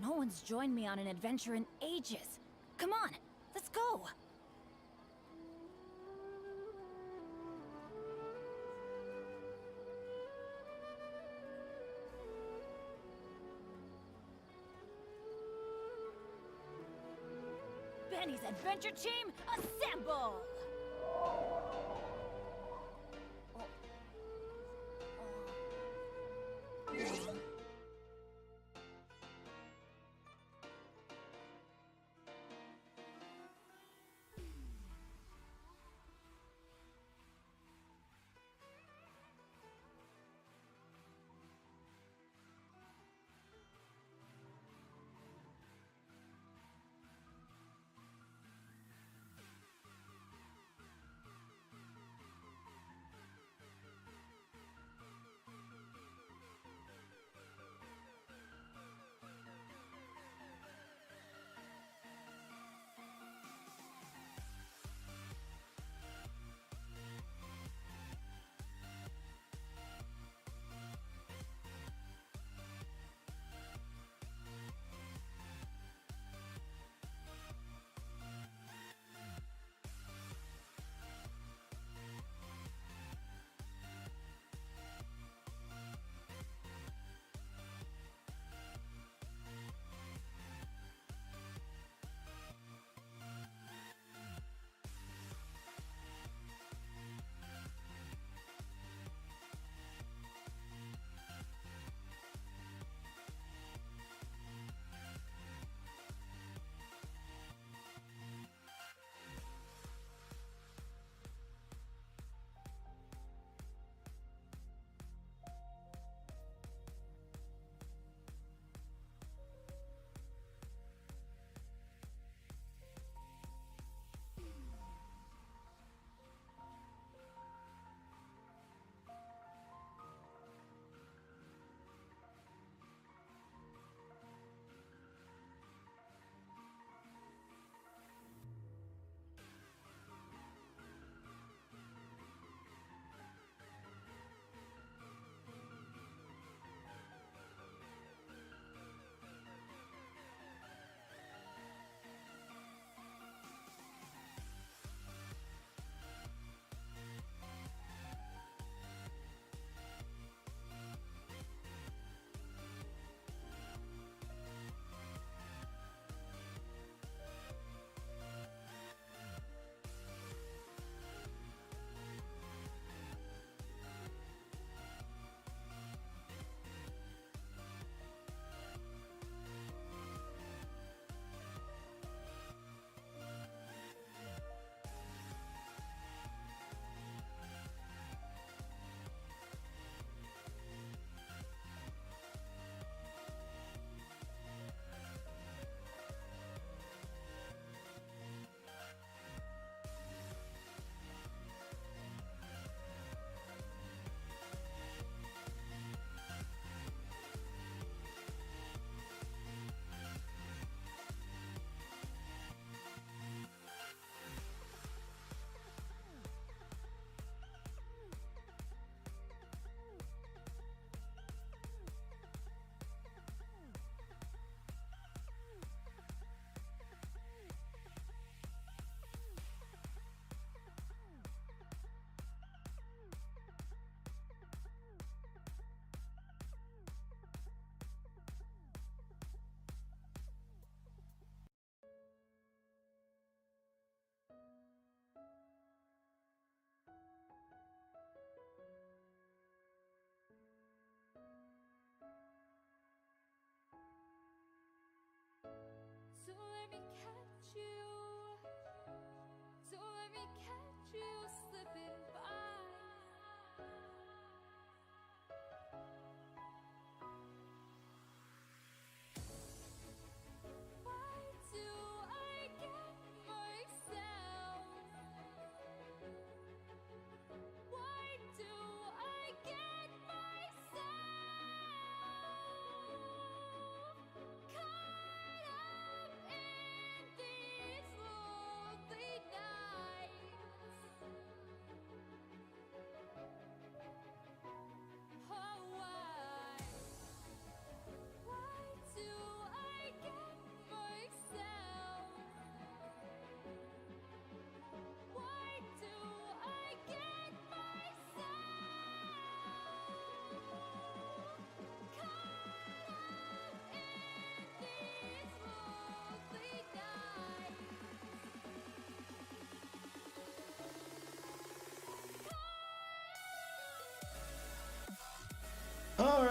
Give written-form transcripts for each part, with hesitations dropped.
No one's joined me on an adventure in ages. Come on, let's go! Benny's adventure team, assemble!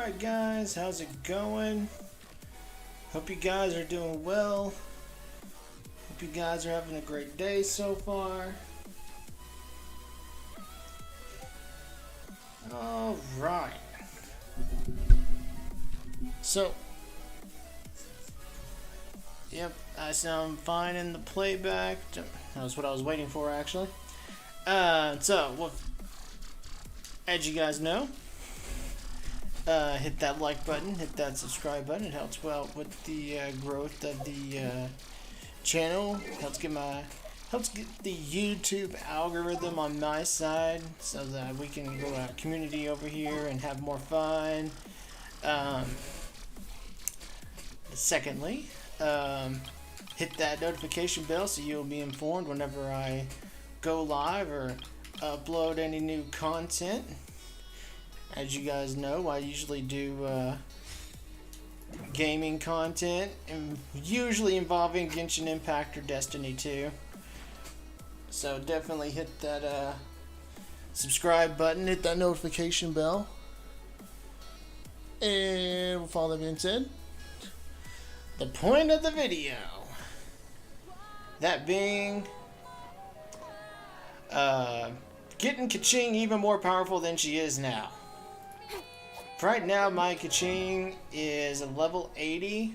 Alright guys, how's it going? Hope you guys are doing well. Hope you guys are having a great day so far. Alright. So, yep, I sound fine in the playback. That was what I was waiting for actually. Well, as you guys know, hit that like button, hit that subscribe button. It helps well with the growth of the channel. Helps get the YouTube algorithm on my side, so that we can grow our community over here and have more fun. Secondly, hit that notification bell so you'll be informed whenever I go live or upload any new content. As you guys know, I usually do gaming content, and usually involving Genshin Impact or Destiny 2. So definitely hit that subscribe button, hit that notification bell. And with all that being said, the point of the video, that being getting Keqing even more powerful than she is now. Right now, my Keqing is a level 80,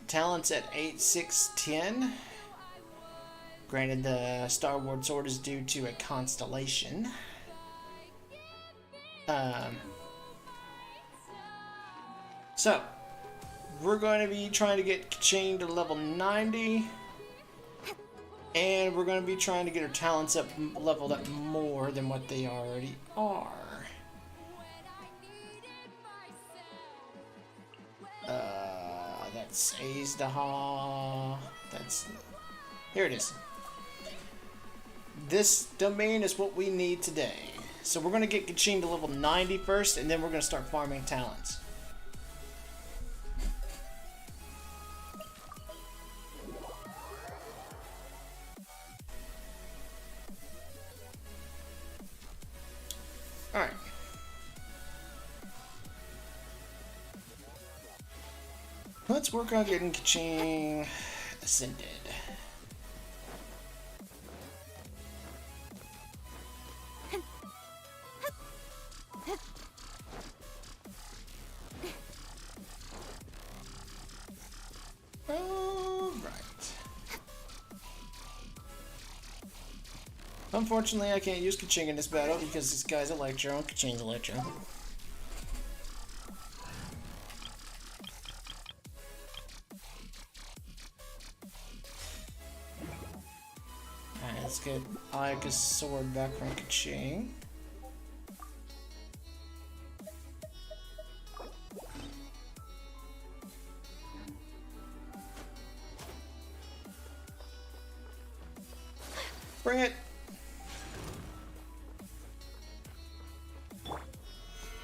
talents at 8, 6, 10. Granted, the Starward Sword is due to a constellation. So, we're going to be trying to get Keqing to level 90. And we're going to be trying to get her talents up, leveled up more than what they already are. That's Azdaha. Here it is. This domain is what we need today. So we're going to get Keqing to level 90 first, and then we're going to start farming talents. Alright. Let's work on getting Keqing ascended. Alright. Unfortunately, I can't use Keqing in this battle because this guy's Electro and Keqing's Electro. Alright, let's get Ayaka's sword back from Keqing. Bring it!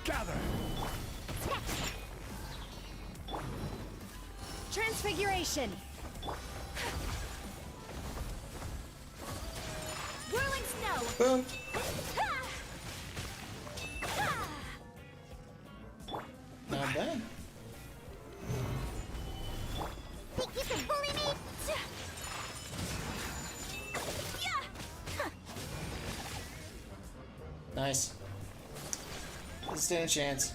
Gather! Transfiguration! Whirling snow! Boom! Not bad. Think you can bully me? Nice. Let's stand a chance.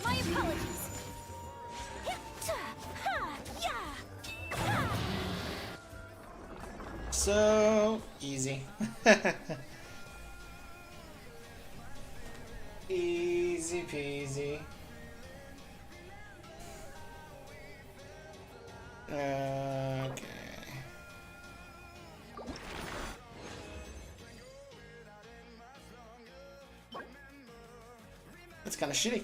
My apologies. So easy. Easy peasy. Okay. That's kind of shitty.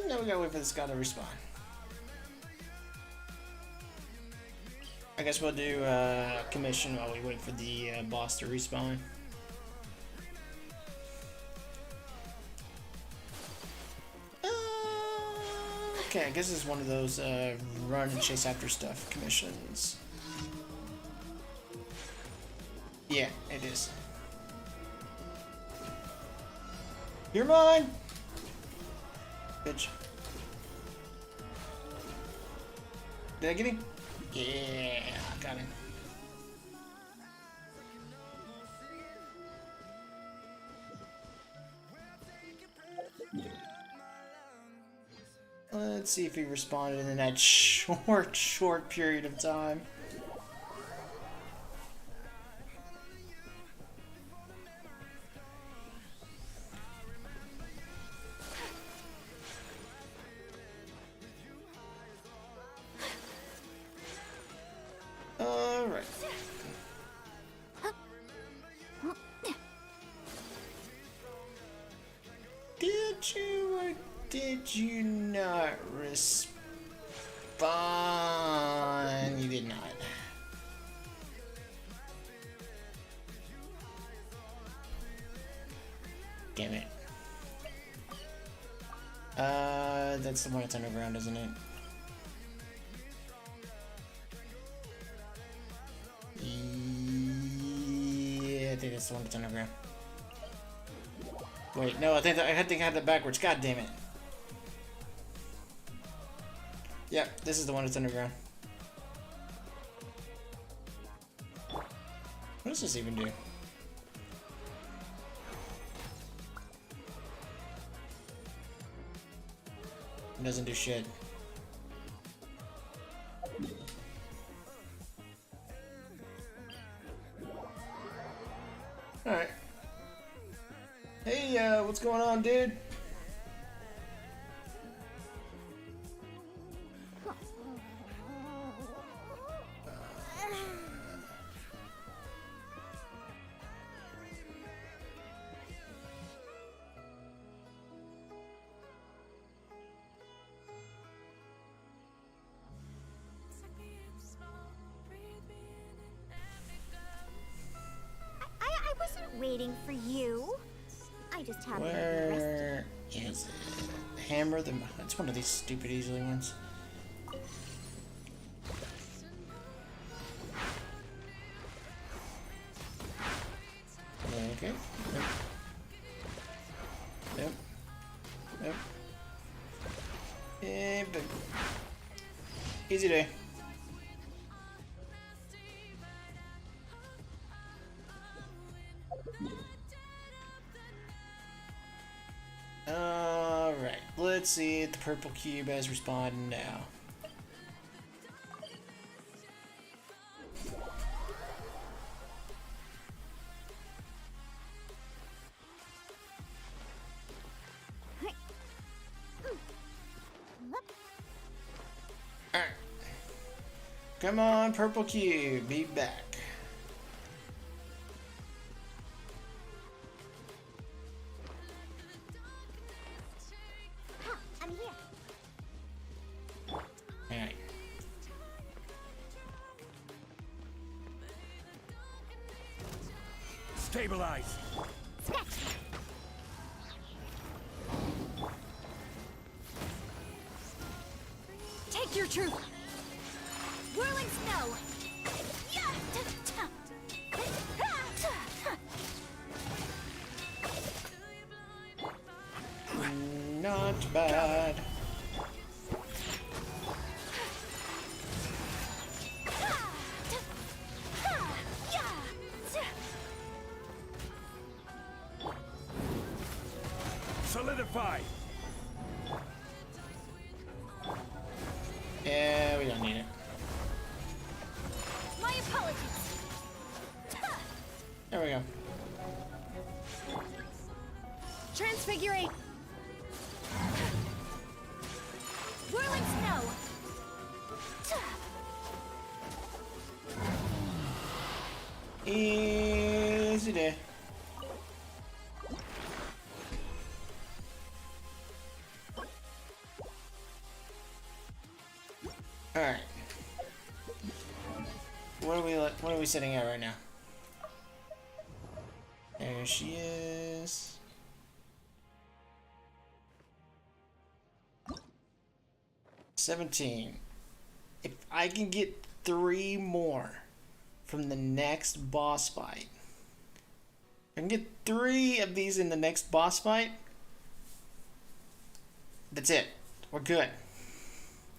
Now we gotta wait for this guy to respawn. I guess we'll do commission while we wait for the boss to respawn. Okay, I guess it's one of those run and chase after stuff commissions. Yeah, it is. You're mine! Bitch. Did I get him? Yeah, got him. Let's see if he responded in that short period of time. Alright. Did you or did you not respond? You did not. Damn it. That's the one that's underground, isn't it? Yeah, I think that's the one that's underground. Wait, no, I think I had that backwards. God damn it. Yep, this is the one that's underground. What does this even do? It doesn't do shit. Alright. Hey, what's going on, dude? I wasn't waiting for you. I just happened to be Where is it? Hammer the... It's one of these stupid easily ones. Okay. Yep. Yep. Yeah, but... Easy day. Alright, let's see if the purple cube has responded now. Alright. Come on, purple cube, be back. I'm here. Alright. Stabilize. Take your truth! Whirling snow! Not bad. Solidify. Yeah, we don't need it. My apologies! There we go. Transfigurate! Whirling snow! Easy day. Alright. What are we sitting at right now? There she is. 17. If I can get 3 more from the next boss fight, if I can get 3 of these in the next boss fight, that's it. We're good.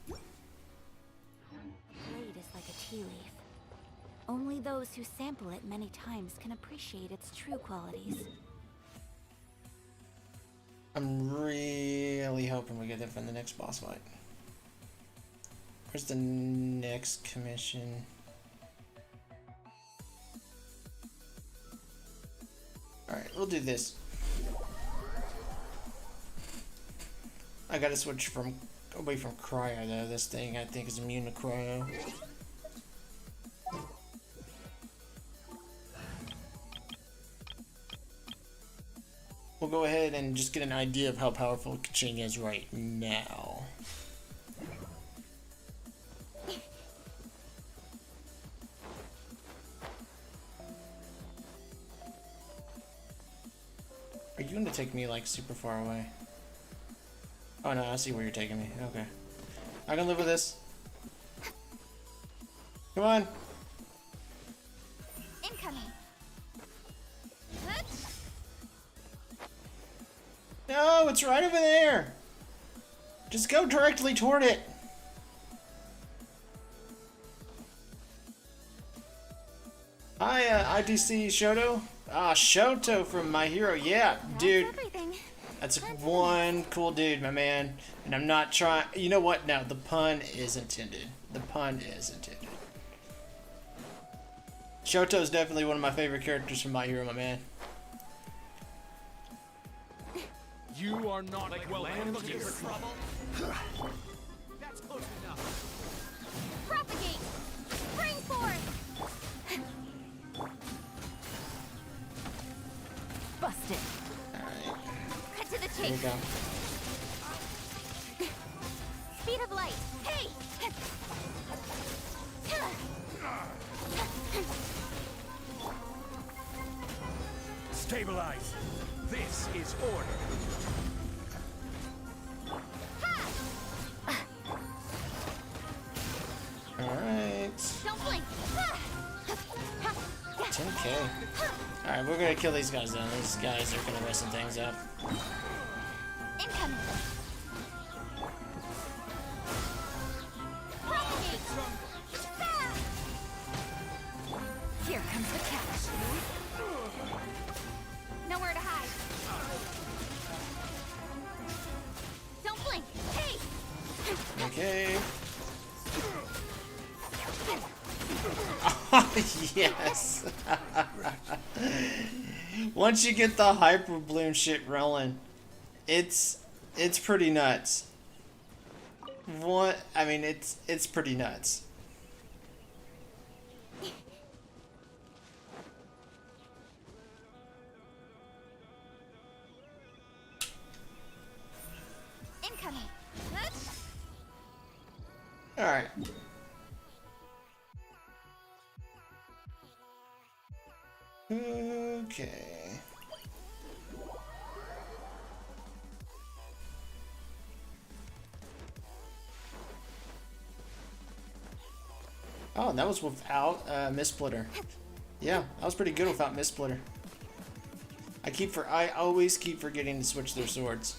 Blade is like a tea leaf. Only those who sample it many times can appreciate its true qualities. I'm really hoping we get that from the next boss fight. Where's the next commission? Alright, we'll do this. I gotta switch from away from cryo though. This thing I think is immune to cryo. We'll go ahead and just get an idea of how powerful Keqing is right now. Are you gonna take me like super far away? Oh no, I see where you're taking me. Okay. I can live with this. Come on. Incoming. No, it's right over there. Just go directly toward it. Hi, IDC Shoto. Ah, Shoto from My Hero. Yeah, dude. Everything. That's one cool dude, my man. And I'm not trying. You know what? No, the pun is intended. The pun is intended. Shoto's definitely one of my favorite characters from My Hero, my man. You are not like welcome looking for trouble. That's close enough. Propagate. Spring forth. Busted. Alright, Cut to the here we chase. go. Speed of light. Hey. Stabilize. This is order. Alright. Don't blink. 10k. Alright, we're gonna kill these guys then. These guys are gonna mess some things up. Incoming. Propagate. Here comes the catch. Nowhere to hide. Don't blink. Hey. Okay. Yes. Once you get the hyper bloom shit rolling, it's pretty nuts. What I mean, it's pretty nuts. Incoming. All right. Okay. Oh, that was without Miss Splitter. Yeah, that was pretty good without Miss Splitter. I always keep forgetting to switch their swords.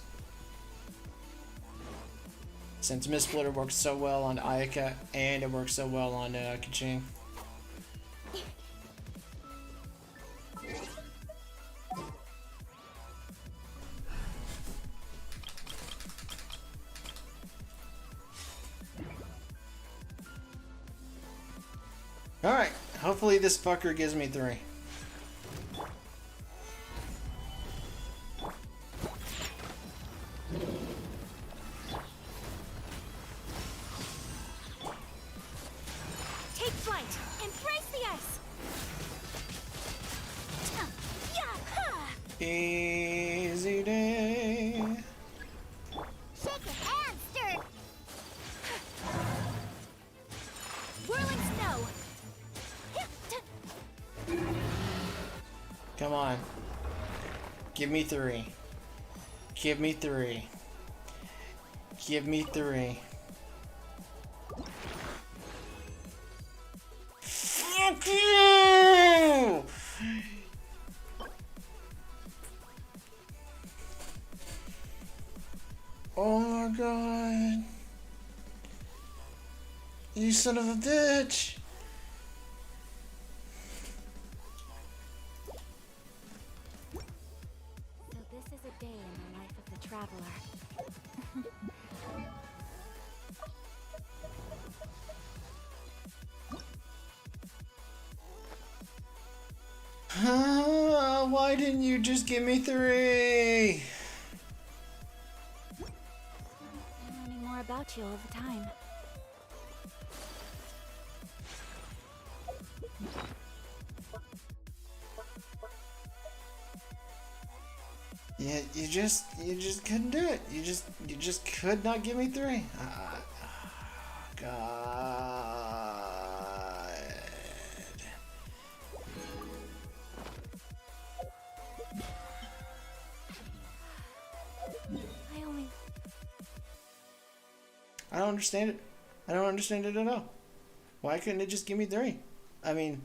Since Miss Splitter works so well on Ayaka and it works so well on Keqing. Alright, hopefully this fucker gives me 3. Take flight. Embrace the ice. Easy day. Shake it and stir. Whirling snow. Come on. Give me 3. Give me 3. Give me 3. god. You son of a bitch. So this is a day in the life of the traveler. Why didn't you just give me 3? I'm learning more about you all the time. Yeah, you just couldn't do it. You just could not give me 3. God. I don't understand it. I don't understand it at all. Why couldn't it just give me 3? I mean,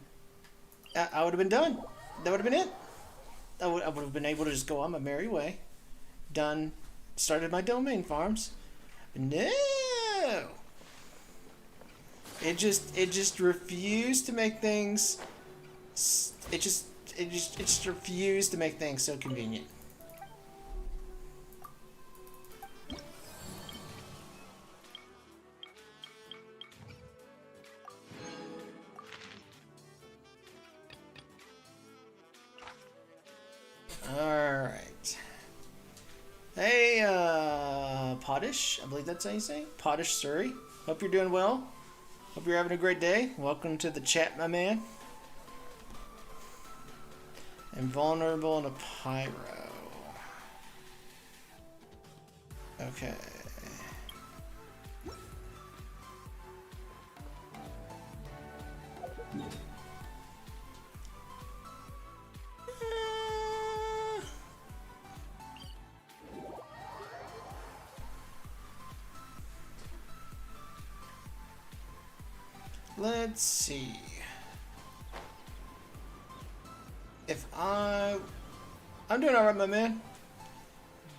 I would have been done. That would have been it. I would have been able to just go on my merry way. Done. Started my domain farms. No. It just refused to make things. It just refused to make things so convenient. Alright. Hey, Potish, I believe that's how you say it. Potish Surrey. Hope you're doing well. Hope you're having a great day. Welcome to the chat, my man. Invulnerable and a pyro. Okay. Let's see. If I'm doing alright, my man.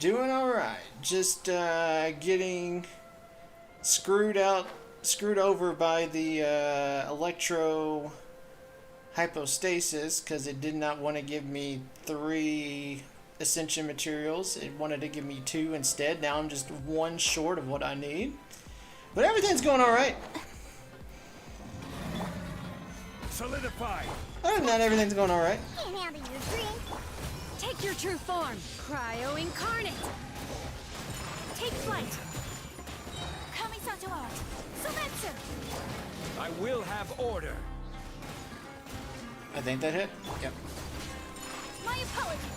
Doing alright. Just getting screwed over by the electro hypostasis because it did not want to give me 3 ascension materials. It wanted to give me 2 instead. Now I'm just 1 short of what I need. But everything's going alright. Solidify. Other than that, everything's going alright. Can't handle your drink. Take your true form, Cryo Incarnate. Take flight. Kamisato art. Sometsu. I will have order. I think that hit. Yep. My apologies.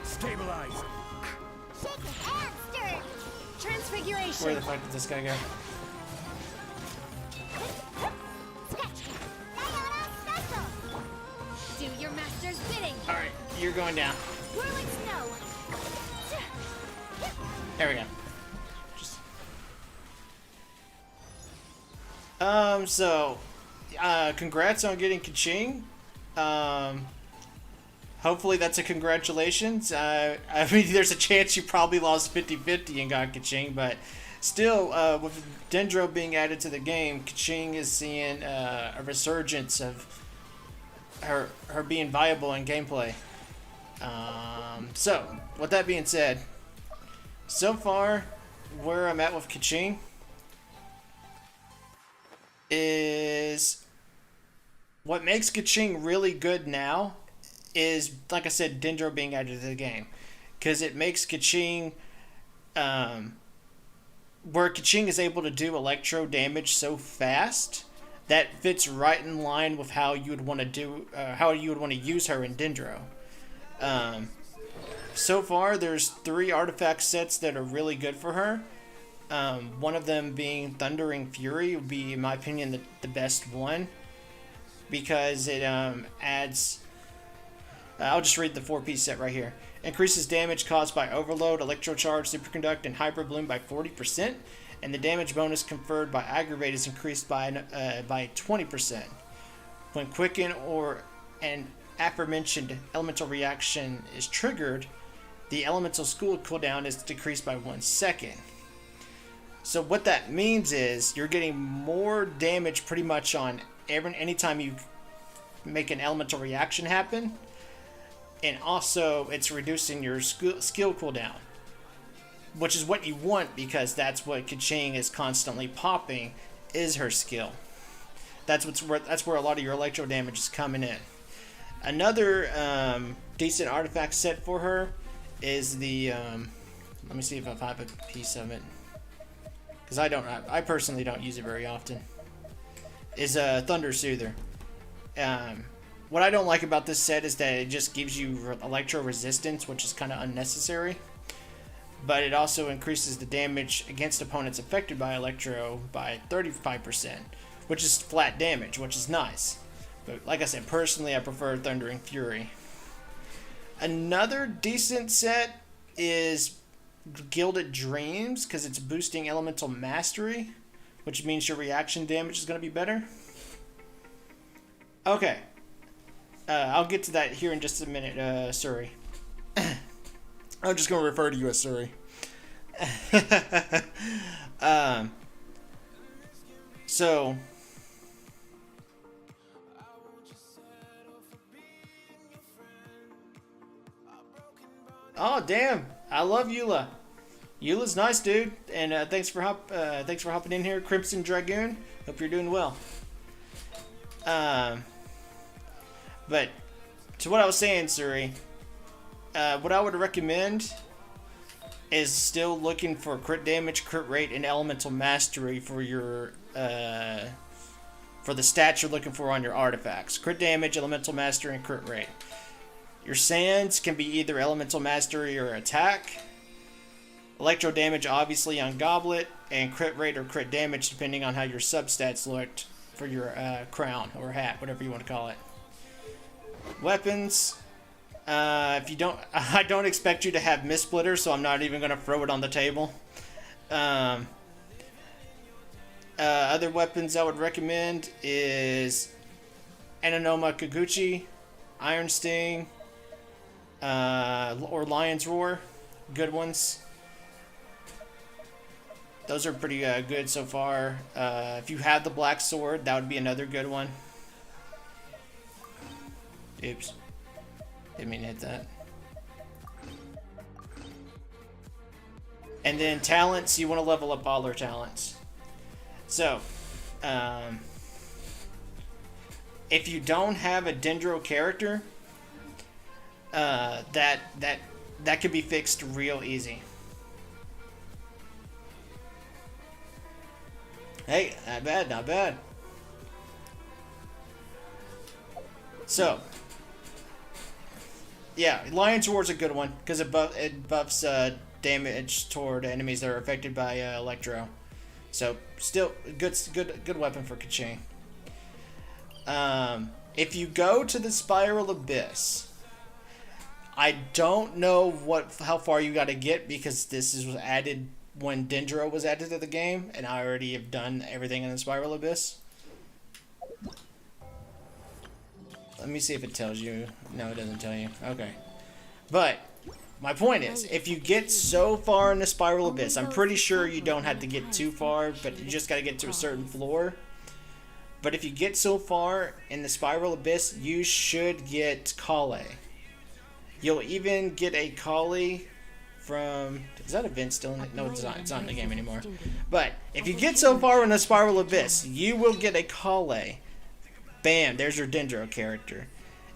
Stabilize. Shake it and stir. Transfiguration. Where the fuck did this guy go? Scratch. Sayonara special. Do your master's bidding. Alright, you're going down. Whirling snow. There we go. Congrats on getting Keqing. Hopefully that's a congratulations. I mean, there's a chance you probably lost 50-50 and got Keqing, but still, with Dendro being added to the game, Keqing is seeing a resurgence of her being viable in gameplay. So, with that being said, so far, where I'm at with Keqing is what makes Keqing really good now is, like I said, Dendro being added to the game. Because it makes Keqing, where Keqing is able to do electro damage so fast, that fits right in line with how you would want to do, how you would want to use her in Dendro. So far, there's 3 artifact sets that are really good for her. One of them being Thundering Fury would be, in my opinion, the best one. Because it adds... I'll just read the 4-piece set right here. Increases damage caused by Overload, Electrocharge, Superconduct, and Hyper Bloom by 40%. and the damage bonus conferred by aggravate is increased by 20%. When Quicken or an aforementioned elemental reaction is triggered, the elemental school cooldown is decreased by 1 second. So what that means is you're getting more damage pretty much on anytime you make an elemental reaction happen, and also it's reducing your skill cooldown, which is what you want because that's what Keqing is constantly popping, is her skill. That's where a lot of your electro damage is coming in. Another decent artifact set for her is the let me see if I have a piece of it, because I personally don't use it very often. Is a Thunder Soother. What I don't like about this set is that it just gives you electro resistance, which is kind of unnecessary. But it also increases the damage against opponents affected by electro by 35%, which is flat damage, which is nice. But like I said, personally, I prefer Thundering Fury. Another decent set is Gilded Dreams, because it's boosting Elemental Mastery, which means your reaction damage is going to be better. Okay. I'll get to that here in just a minute, Suri. I'm just going to refer to you as Suri. So... Oh, damn. I love Eula. Eula's nice, dude. And thanks for hopping in here, Crimson Dragoon. Hope you're doing well. But to what I was saying, Suri, what I would recommend is still looking for crit damage, crit rate, and elemental mastery for your for the stats you're looking for on your artifacts. Crit damage, elemental mastery, and crit rate. Your sands can be either elemental mastery or attack. Electro damage, obviously, on Goblet, and crit rate or crit damage depending on how your substats looked for your crown or hat, whatever you want to call it. Weapons. If you don't, I don't expect you to have Mistsplitter, so I'm not even going to throw it on the table. Other weapons I would recommend is Ananoma Kaguchi, Iron Sting, or Lion's Roar. Good ones. Those are pretty good so far. If you have the Black Sword, that would be another good one. Oops. Didn't mean to hit that. And then talents, you want to level up all their talents. So, if you don't have a Dendro character, that could be fixed real easy. Hey, not bad, not bad. So, yeah, Lion's Roar is a good one because it buffs damage toward enemies that are affected by Electro. So, still good weapon for Keqing. If you go to the Spiral Abyss, I don't know how far you got to get because this was added when Dendro was added to the game, and I already have done everything in the Spiral Abyss. Let me see if it tells you. No, it doesn't tell you. Okay. But my point is, if you get so far in the Spiral Abyss, I'm pretty sure you don't have to get too far, but you just got to get to a certain floor. But if you get so far in the Spiral Abyss, you should get Kale. You'll even get a Kale from... Is that event still in it? No, it's not. It's not in the game anymore. But if you get so far in the Spiral Abyss, you will get a Kale. Bam, there's your Dendro character.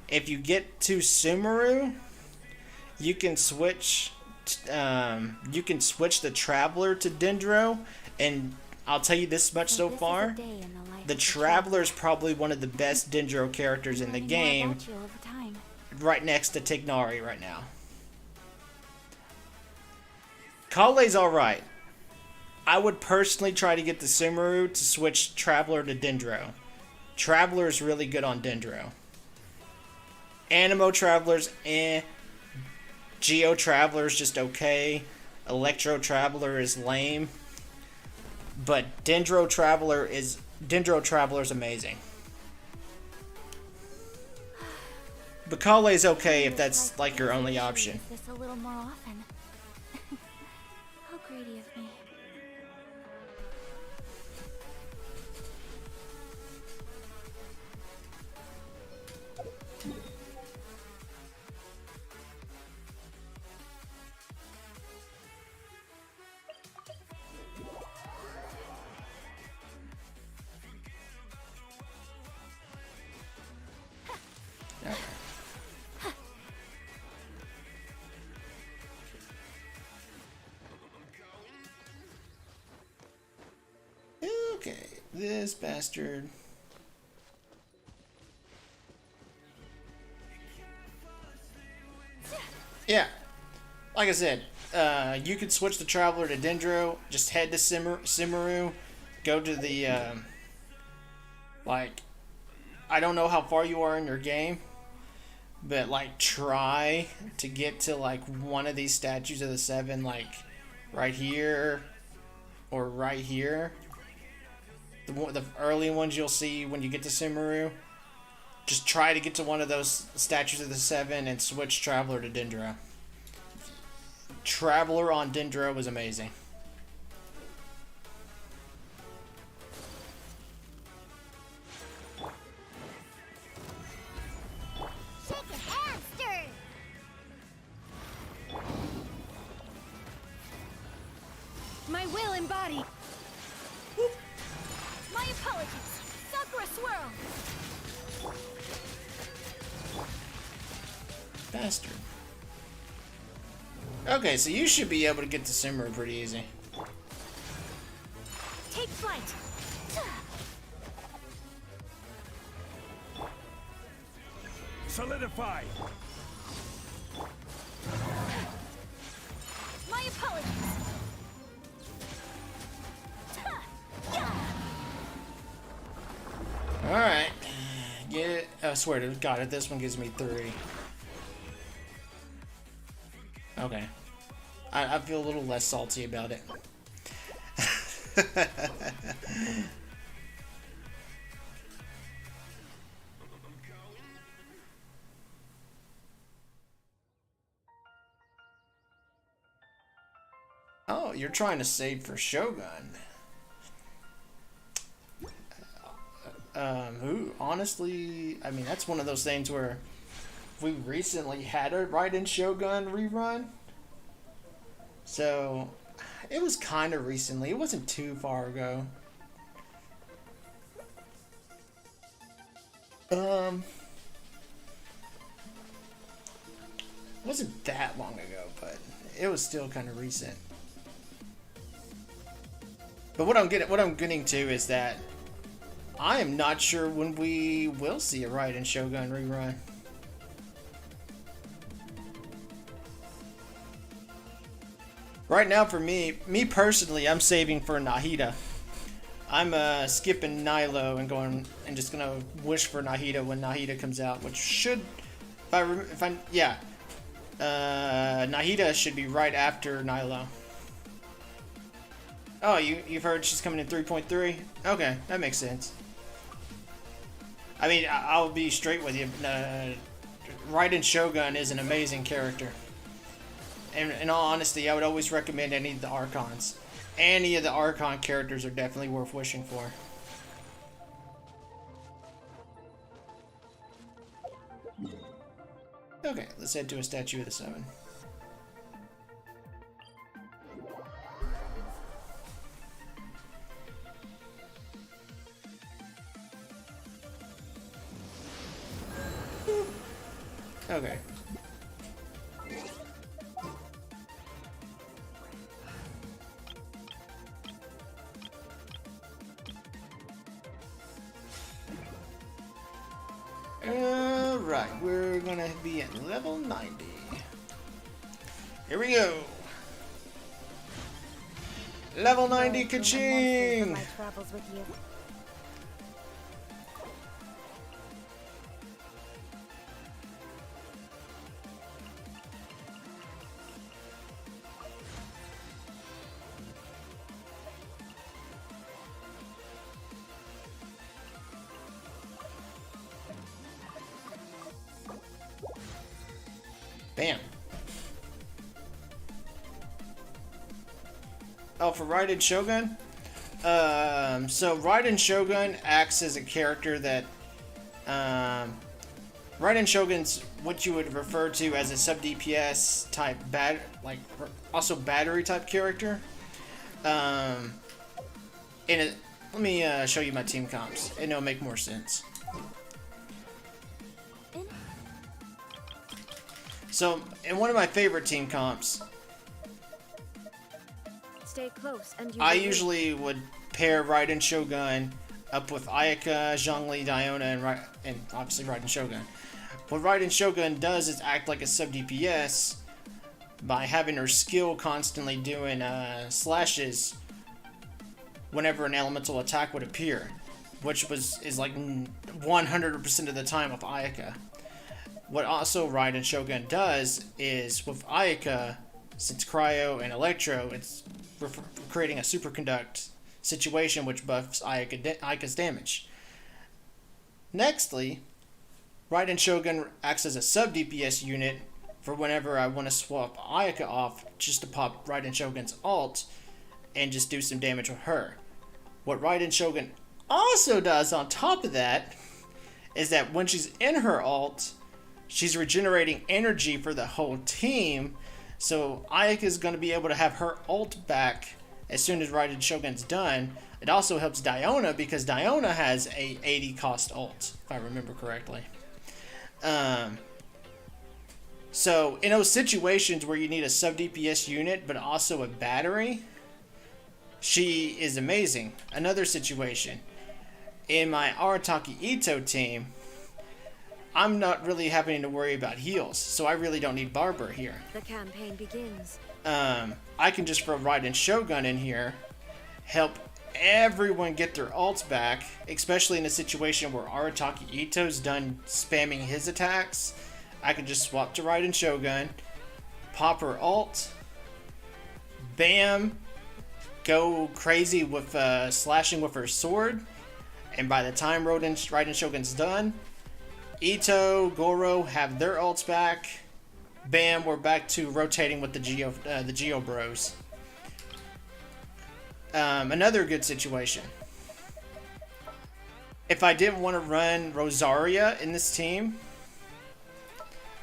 If you get to Sumeru, you can switch the Traveler to Dendro, and I'll tell you this much so far, the Traveler is probably one of the best Dendro characters in the game, right next to Tignari right now. Kale's alright. I would personally try to get the Sumeru to switch Traveler to Dendro. Traveler is really good on Dendro. Anemo Traveler's eh. Geo Traveler is just okay. Electro Traveler is lame. But Dendro Traveler's amazing. Bakale is okay if that's like your only option. This a little more often. How greedy of me. Okay, this bastard. Yeah, like I said, you could switch the Traveler to Dendro, just head to Simaru, go to the, like, I don't know how far you are in your game, but, like, try to get to, like, one of these statues of the 7, like, right here, or right here. The early ones you'll see when you get to Simaru. Just try to get to one of those statues of the 7 and switch Traveler to Dendro. Traveler on Dendro was amazing. Shake your hand, stir. My will embodied. My apologies. Sakura swirl. Bastard. Okay, so you should be able to get to Simaru pretty easy. Take flight. Solidify. My apologies. Alright. Get it. I swear to God, this one gives me 3. Okay. I feel a little less salty about it. Oh, you're trying to save for Shogun. Honestly, I mean, that's one of those things where we recently had a Raiden Shogun rerun. So, it was kind of recently. It wasn't too far ago. It wasn't that long ago, but it was still kind of recent. But what I'm getting to is that I am not sure when we will see a Raiden Shogun rerun. Right now, for me personally, I'm saving for Nahida. I'm skipping Nilo and just gonna wish for Nahida when Nahida comes out, which should, Nahida should be right after Nilo. Oh, you've heard she's coming in 3.3? Okay, that makes sense. I mean, I'll be straight with you. Raiden Shogun is an amazing character. And in all honesty, I would always recommend any of the Archons. Any of the Archon characters are definitely worth wishing for. Okay, let's head to a statue of the 7. Okay. Alright, we're gonna be at level 90. Here we go. Level 90 Keqing! My travels with you. Oh, for Raiden Shogun? So Raiden Shogun acts as a character that, Raiden Shogun's what you would refer to as a sub DPS type also battery type character. Let me show you my team comps, and it'll make more sense. So, in one of my favorite team comps, Stay close and I usually would pair Raiden Shogun up with Ayaka, Zhongli, Diona, and obviously Raiden Shogun. What Raiden Shogun does is act like a sub DPS by having her skill constantly doing slashes whenever an elemental attack would appear, which is like 100% of the time with Ayaka. What also Raiden Shogun does is with Ayaka, since Cryo and Electro, it's creating a superconduct situation which buffs Ayaka's damage. Nextly, Raiden Shogun acts as a sub DPS unit for whenever I want to swap Ayaka off just to pop Raiden Shogun's ult and just do some damage with her. What Raiden Shogun also does on top of that is that when she's in her ult, she's regenerating energy for the whole team, so Ayaka is going to be able to have her ult back as soon as Raiden Shogun's done. It also helps Diona because Diona has a 80 cost ult, if I remember correctly. So in those situations where you need a sub DPS unit but also a battery, she is amazing. Another situation, in my Arataki Ito team, I'm not really having to worry about heals, so I really don't need Barber here. The campaign begins. I can just throw Raiden Shogun in here, help everyone get their ults back, especially in a situation where Arataki Ito's done spamming his attacks. I can just swap to Raiden Shogun, pop her ult, bam, go crazy with slashing with her sword, and by the time Raiden Shogun's done, Ito, Goro have their ults back. Bam, we're back to rotating with the Geo Bros. Another good situation. If I didn't want to run Rosaria in this team,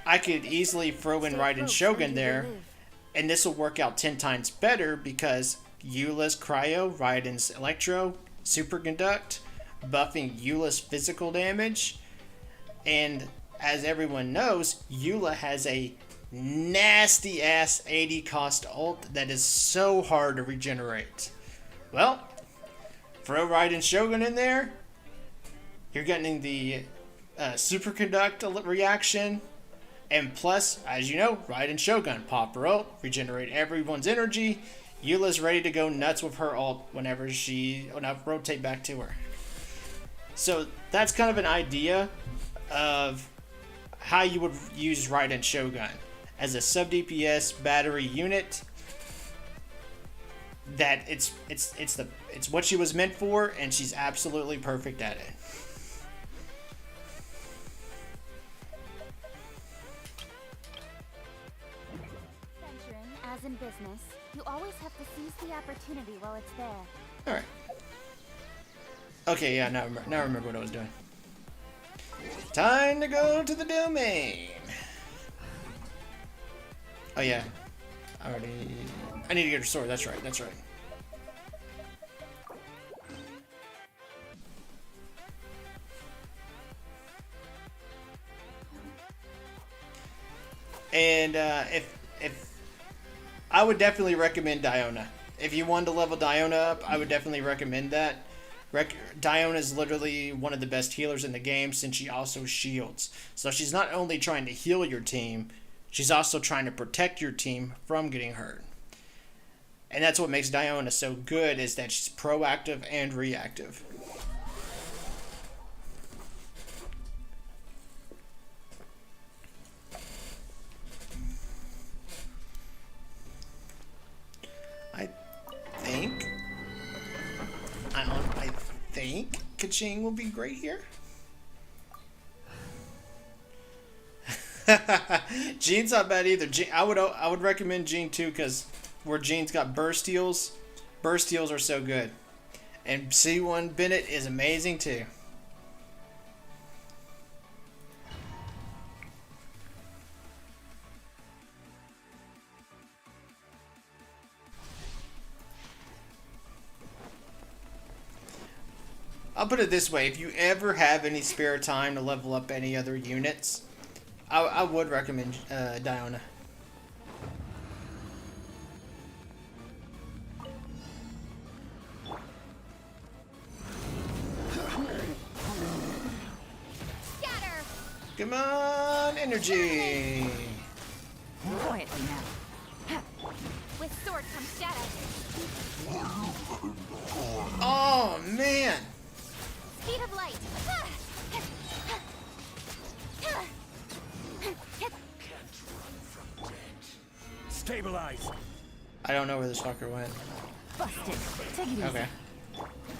I could easily throw in Raiden Shogun there, and this will work out 10 times better because Eula's Cryo, Raiden's Electro, Superconduct, buffing Eula's physical damage, and as everyone knows, Eula has a nasty ass 80 cost ult that is so hard to regenerate. Well, throw Raiden Shogun in there, you're getting the Superconduct reaction, and plus, as you know, Raiden Shogun, pop her ult, regenerate everyone's energy. Eula's ready to go nuts with her ult whenever I rotate back to her. So that's kind of an idea of how you would use Raiden Shogun as a sub DPS battery unit. That it's what she was meant for, and she's absolutely perfect at it. Venturing, as in business, you always have to seize the opportunity while it's there. All right. Okay, yeah, now I remember what I was doing. Time to go to the domain. Oh yeah, I need to get her sword. That's right. And if I would definitely recommend Diona. If you wanted to level Diona up, I would definitely recommend that. Diona is literally one of the best healers in the game since she also shields. So she's not only trying to heal your team, she's also trying to protect your team from getting hurt. And that's what makes Diona so good, is that she's proactive and reactive. I think Keqing will be great here. Jean's not bad either. I would recommend Jean too, because where Jean's got burst heals, Burst heals are so good. And C1 Bennett is amazing too. I'll put it this way, if you ever have any spare time to level up any other units, I would recommend Diona. Scatter! Come on, energy! Quietly now. With sword comes shadow. Oh, man! Speed of light. Stabilize. I don't know where this fucker went. Busted. Take it easy. Okay.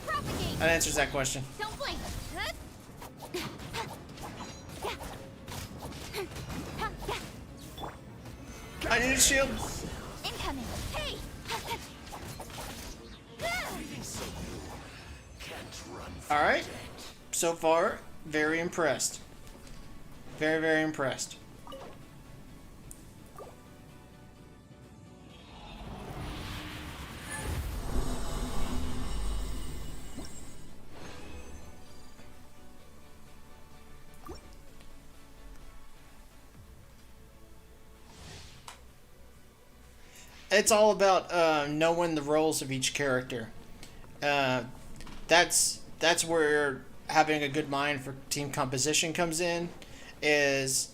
Propagate. That answers that question. Don't blink. I need a shield. Incoming. Hey. Alright. So far, very impressed. Very, very impressed. It's all about knowing the roles of each character. That's where having a good mind for team composition comes in, is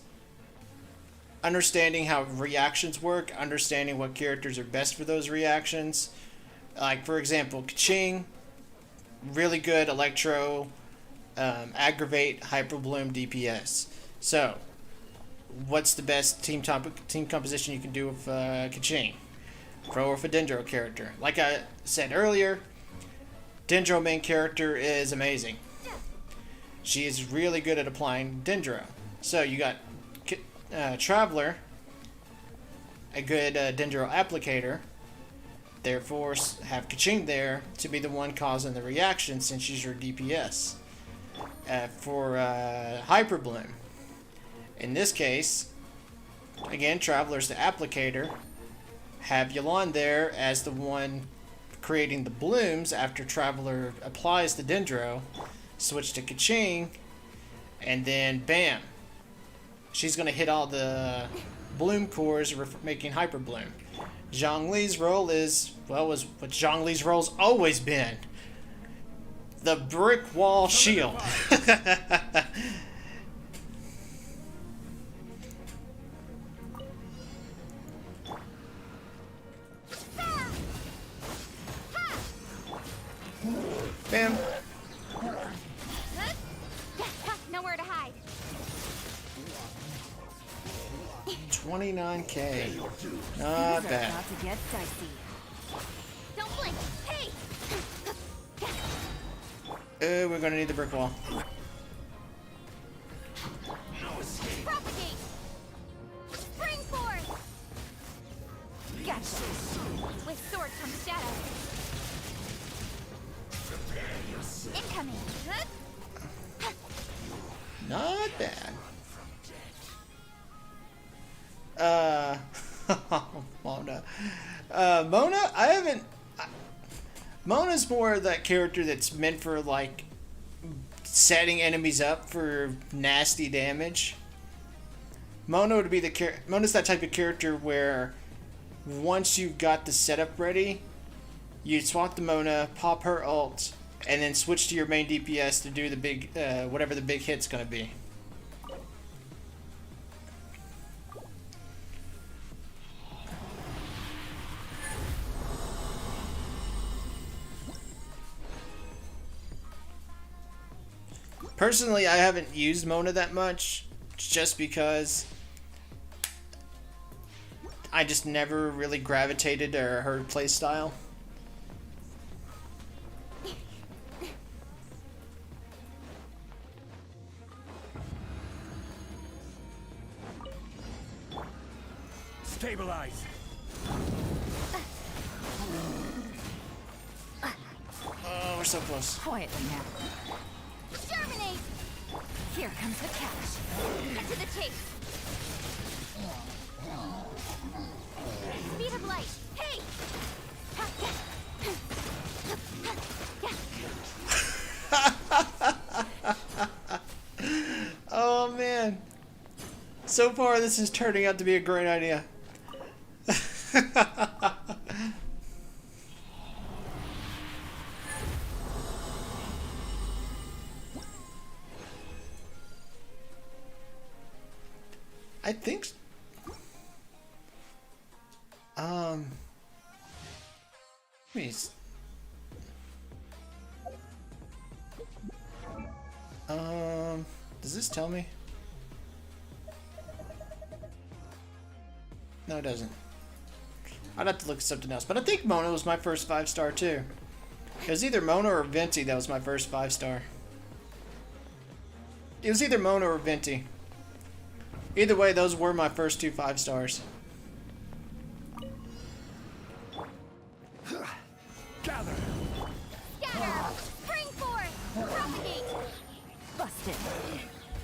understanding how reactions work, understanding what characters are best for those reactions. Like, for example, Keqing, really good Electro, Aggravate, Hyper Bloom, DPS. So, what's the best team composition you can do with Keqing? Throw off a Dendro character. Like I said earlier, Dendro main character is amazing. She is really good at applying Dendro. So you got Traveler, a good Dendro applicator. Therefore, have Keqing there to be the one causing the reaction since she's your DPS. For Hyper Bloom, in this case, again, Traveler's the applicator. Have Yelan there as the one creating the blooms after Traveler applies the Dendro. Switch to Keqing, and then bam, she's gonna hit all the bloom cores, making Hyper Bloom. Zhongli's role is, well, was what Zhongli's role's always been: the brick wall shield. Bam. Nowhere to hide. 29K. Not Things are bad. about to get dicey. Don't blink. Hey. We're gonna need the brick wall. Propagate. Spring forth. Gotcha. With sword comes shadow. Incoming. Not bad. Mona. Mona, I haven't... Mona's more of that character that's meant for, like, setting enemies up for nasty damage. Mona would be the Mona's that type of character where once you've got the setup ready, you swap the Mona, pop her ult, and then switch to your main DPS to do the big, whatever the big hit's gonna be. Personally, I haven't used Mona that much, just because I just never really gravitated to her playstyle. Stabilize. so close. Quietly now. Germinate! Here comes the cash. Get to the chase! Speed of light! Hey! Oh man. So far this is turning out to be a great idea. I think please. Does this tell me? No, it doesn't. I'd have to look at something else. But I think Mona was my first 5-star too. It was either Mona or Venti that was my first 5-star. It was either Mona or Venti. Either way, those were my first 2 5-stars. Gather. Scatter! Spring forth! Propagate! Busted.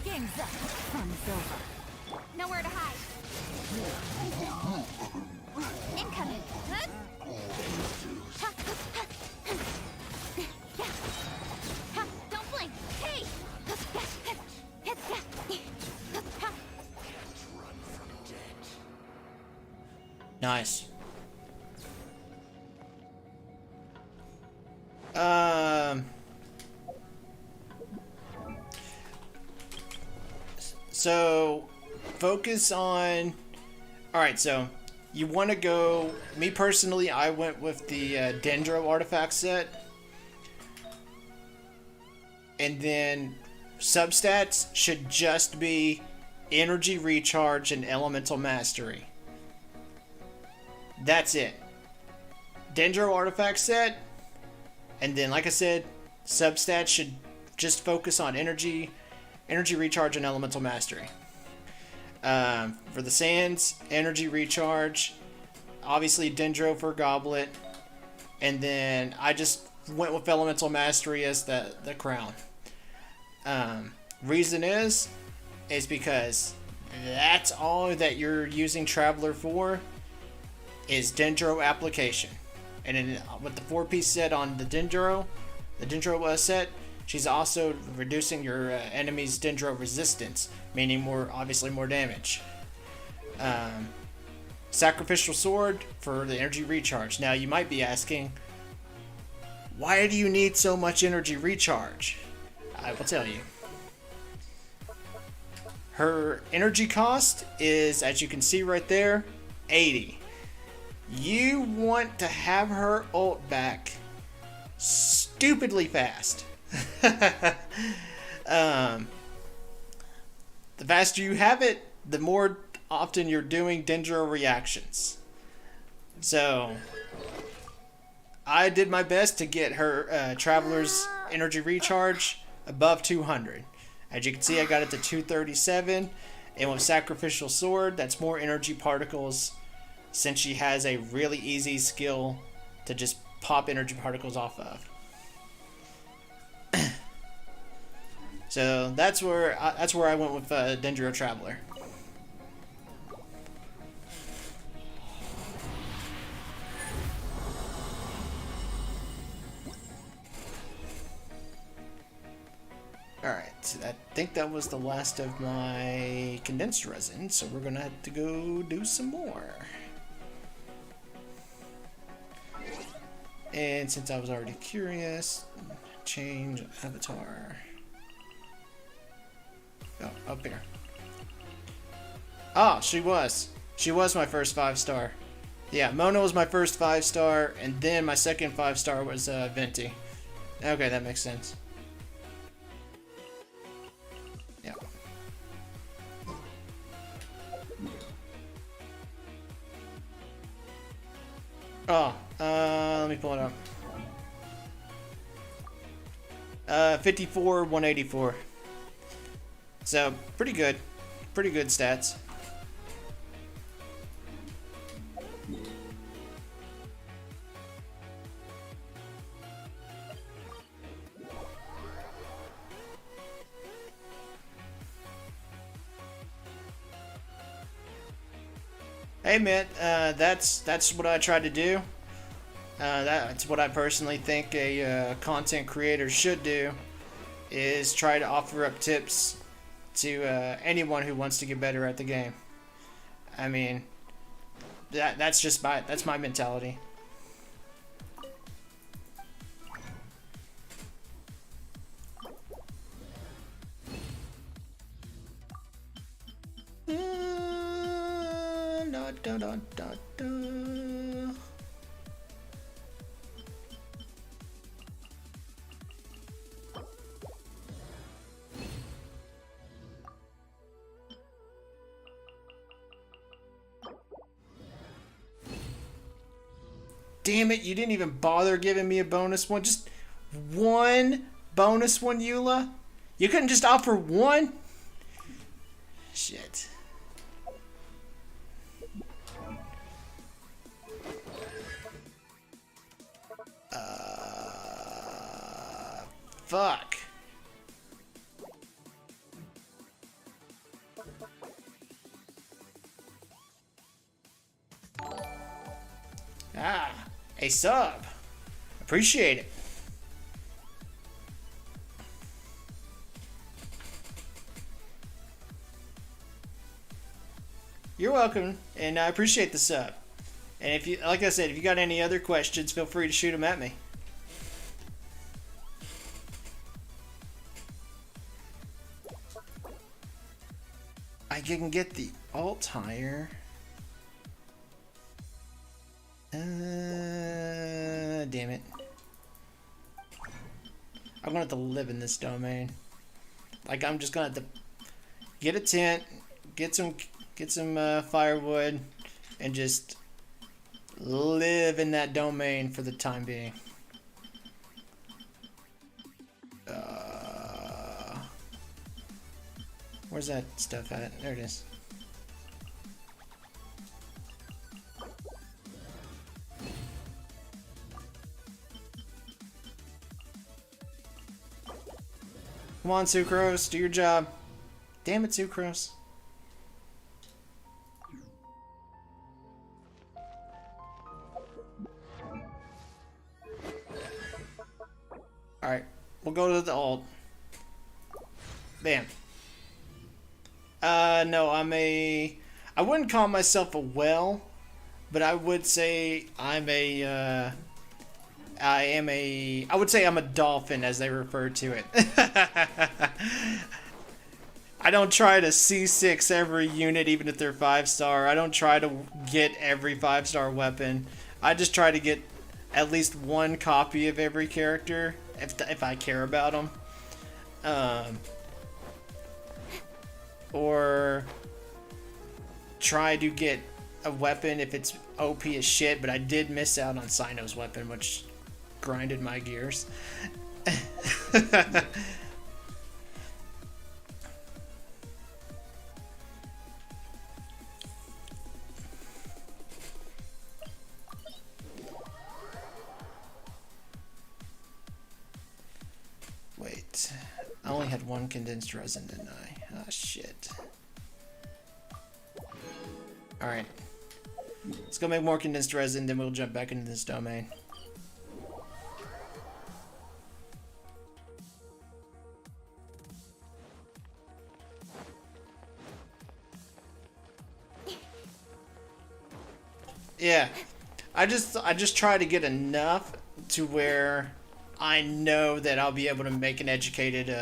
Game's up. Fun's over. Nowhere to hide. Incoming. Huh? Don't blink. Hey! Nice. So focus on. All right, so you want to go. Me personally, I went with the Dendro artifact set, and then substats should just be energy recharge and elemental mastery. That's it. Dendro artifact set, and then like I said, substats should just focus on energy recharge and elemental mastery. For the sands, energy recharge, obviously Dendro for goblet, and then I just went with elemental mastery as the crown. Reason is because that's all that you're using Traveler for is Dendro application. And then with the 4-piece set on the Dendro set, she's also reducing your enemy's Dendro resistance, meaning obviously more damage. Sacrificial Sword for the energy recharge. Now you might be asking, why do you need so much energy recharge? I will tell you. Her energy cost is, as you can see right there, 80. You want to have her ult back stupidly fast. The faster you have it, the more often you're doing Dendro reactions. So I did my best to get her Traveler's energy recharge above 200. As you can see, I got it to 237, and with Sacrificial Sword, that's more energy particles, since she has a really easy skill to just pop energy particles off of. So that's where I went with Dendro Traveler. Alright, I think that was the last of my condensed resin, so we're gonna have to go do some more. And since I was already curious, change avatar. Oh, up here. Ah, she was my first 5-star. Yeah, Mona was my first 5-star, and then my second 5-star was Venti. Okay, that makes sense. Yeah. Oh, let me pull it up. 54, 184. So, pretty good. Pretty good stats. Hey man, that's what I tried to do. That's what I personally think a content creator should do, is try to offer up tips to anyone who wants to get better at the game. I mean, that's my mentality. Da, da, da, da. Damn it, you didn't even bother giving me a bonus one. Just one bonus one, Eula? You couldn't just offer one? Shit. Fuck. Ah, a sub. Appreciate it. You're welcome, and I appreciate the sub. And if you, like I said, if you got any other questions, feel free to shoot them at me. I can get the alt higher. Damn it. I'm gonna have to live in this domain. Like, I'm just gonna have to get a tent, get some firewood, and just live in that domain for the time being. Where's that stuff at? There it is. Come on, Sucrose, do your job. Damn it, Sucrose. Alright, we'll go to the alt. Bam. No, I wouldn't call myself a whale, but I would say I would say I'm a dolphin, as they refer to it. I don't try to C6 every unit, even if they're 5-star. I don't try to get every 5-star weapon. I just try to get at least one copy of every character, if I care about them. Or try to get a weapon if it's OP as shit, but I did miss out on Sino's weapon, which grinded my gears. Wait, I only had one condensed resin, didn't I? Ah, shit. Alright. Let's go make more condensed resin, then we'll jump back into this domain. Yeah. I just try to get enough to where I know that I'll be able to make an educated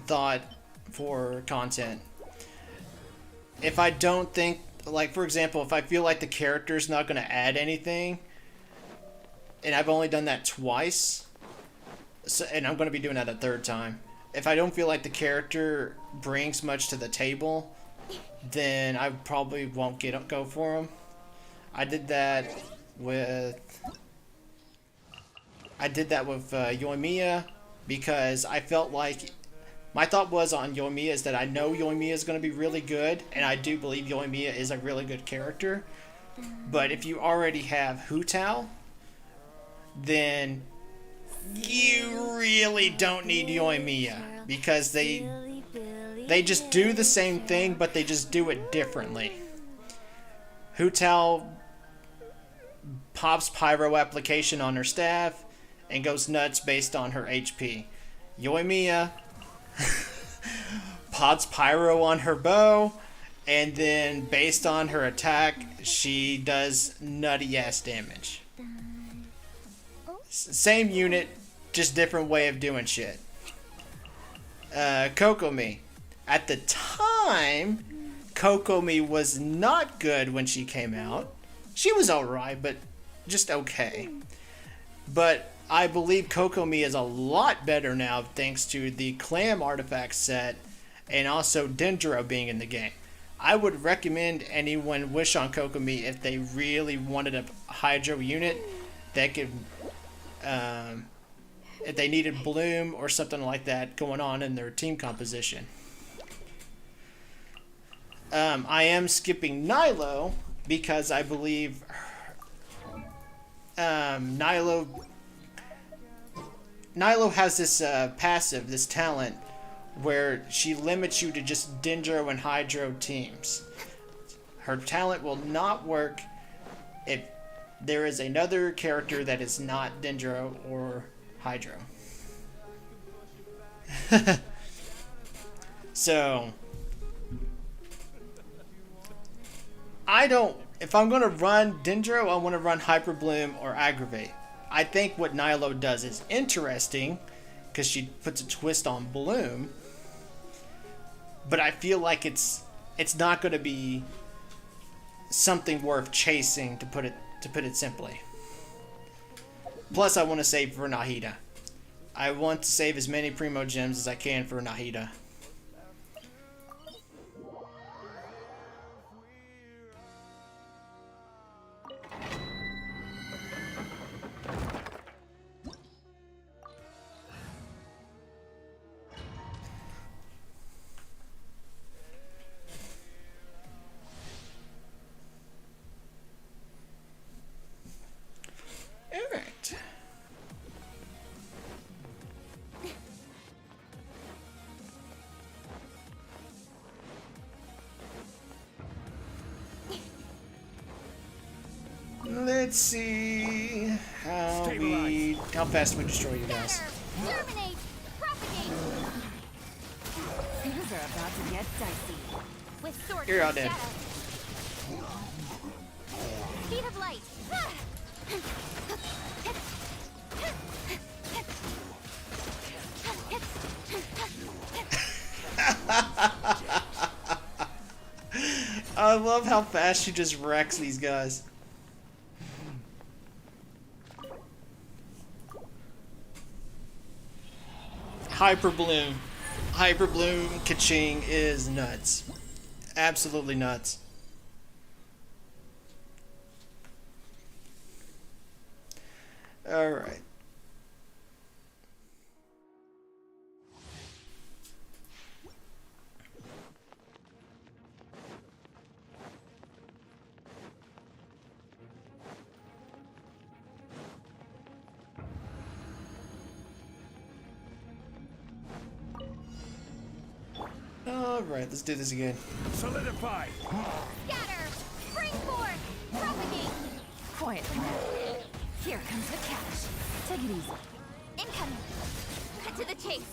thought for content. If I don't think, like, for example, if I feel like the character's not going to add anything, and I've only done that twice, and I'm going to be doing that a third time. If I don't feel like the character brings much to the table, then I probably won't go for him. I did that with Yoimiya, because I felt like my thought was on Yoimiya is that I know Yoimiya is going to be really good, and I do believe Yoimiya is a really good character. But if you already have Hu Tao, then you really don't need Yoimiya, because they just do the same thing, but they just do it differently. Hu Tao pops Pyro application on her staff and goes nuts based on her HP. Yoimiya pops Pyro on her bow, and then based on her attack, she does nutty ass damage. Same unit, just different way of doing shit. Kokomi. At the time, Kokomi was not good when she came out. She was alright, but just okay. But I believe Kokomi is a lot better now thanks to the Clam artifact set and also Dendro being in the game. I would recommend anyone wish on Kokomi if they really wanted a Hydro unit that could, if they needed Bloom or something like that going on in their team composition. I am skipping Nilo because I believe Nilo has this passive, this talent, where she limits you to just Dendro and Hydro teams. Her talent will not work if there is another character that is not Dendro or Hydro. So, if I'm going to run Dendro, I want to run Hyper Bloom or Aggravate. I think what Nilo does is interesting because she puts a twist on Bloom, but I feel like it's not going to be something worth chasing, to put it simply. Plus, I want to save for Nahida. I want to save as many Primo Gems as I can for Nahida. Alright. Let's see how fast we destroy you guys. Terminate! Propagate! Things are about to get dicey. With sword You're all and dead. shadow. Speed of light! I love how fast she just wrecks these guys. Hyper Bloom. Hyper Bloom Keqing is nuts. Absolutely nuts. Alright. Alright, let's do this again. Solidify. Scatter! Springboard! Propagate! Quietly now. Here comes the cash. Take it easy. Incoming! Cut to the chase!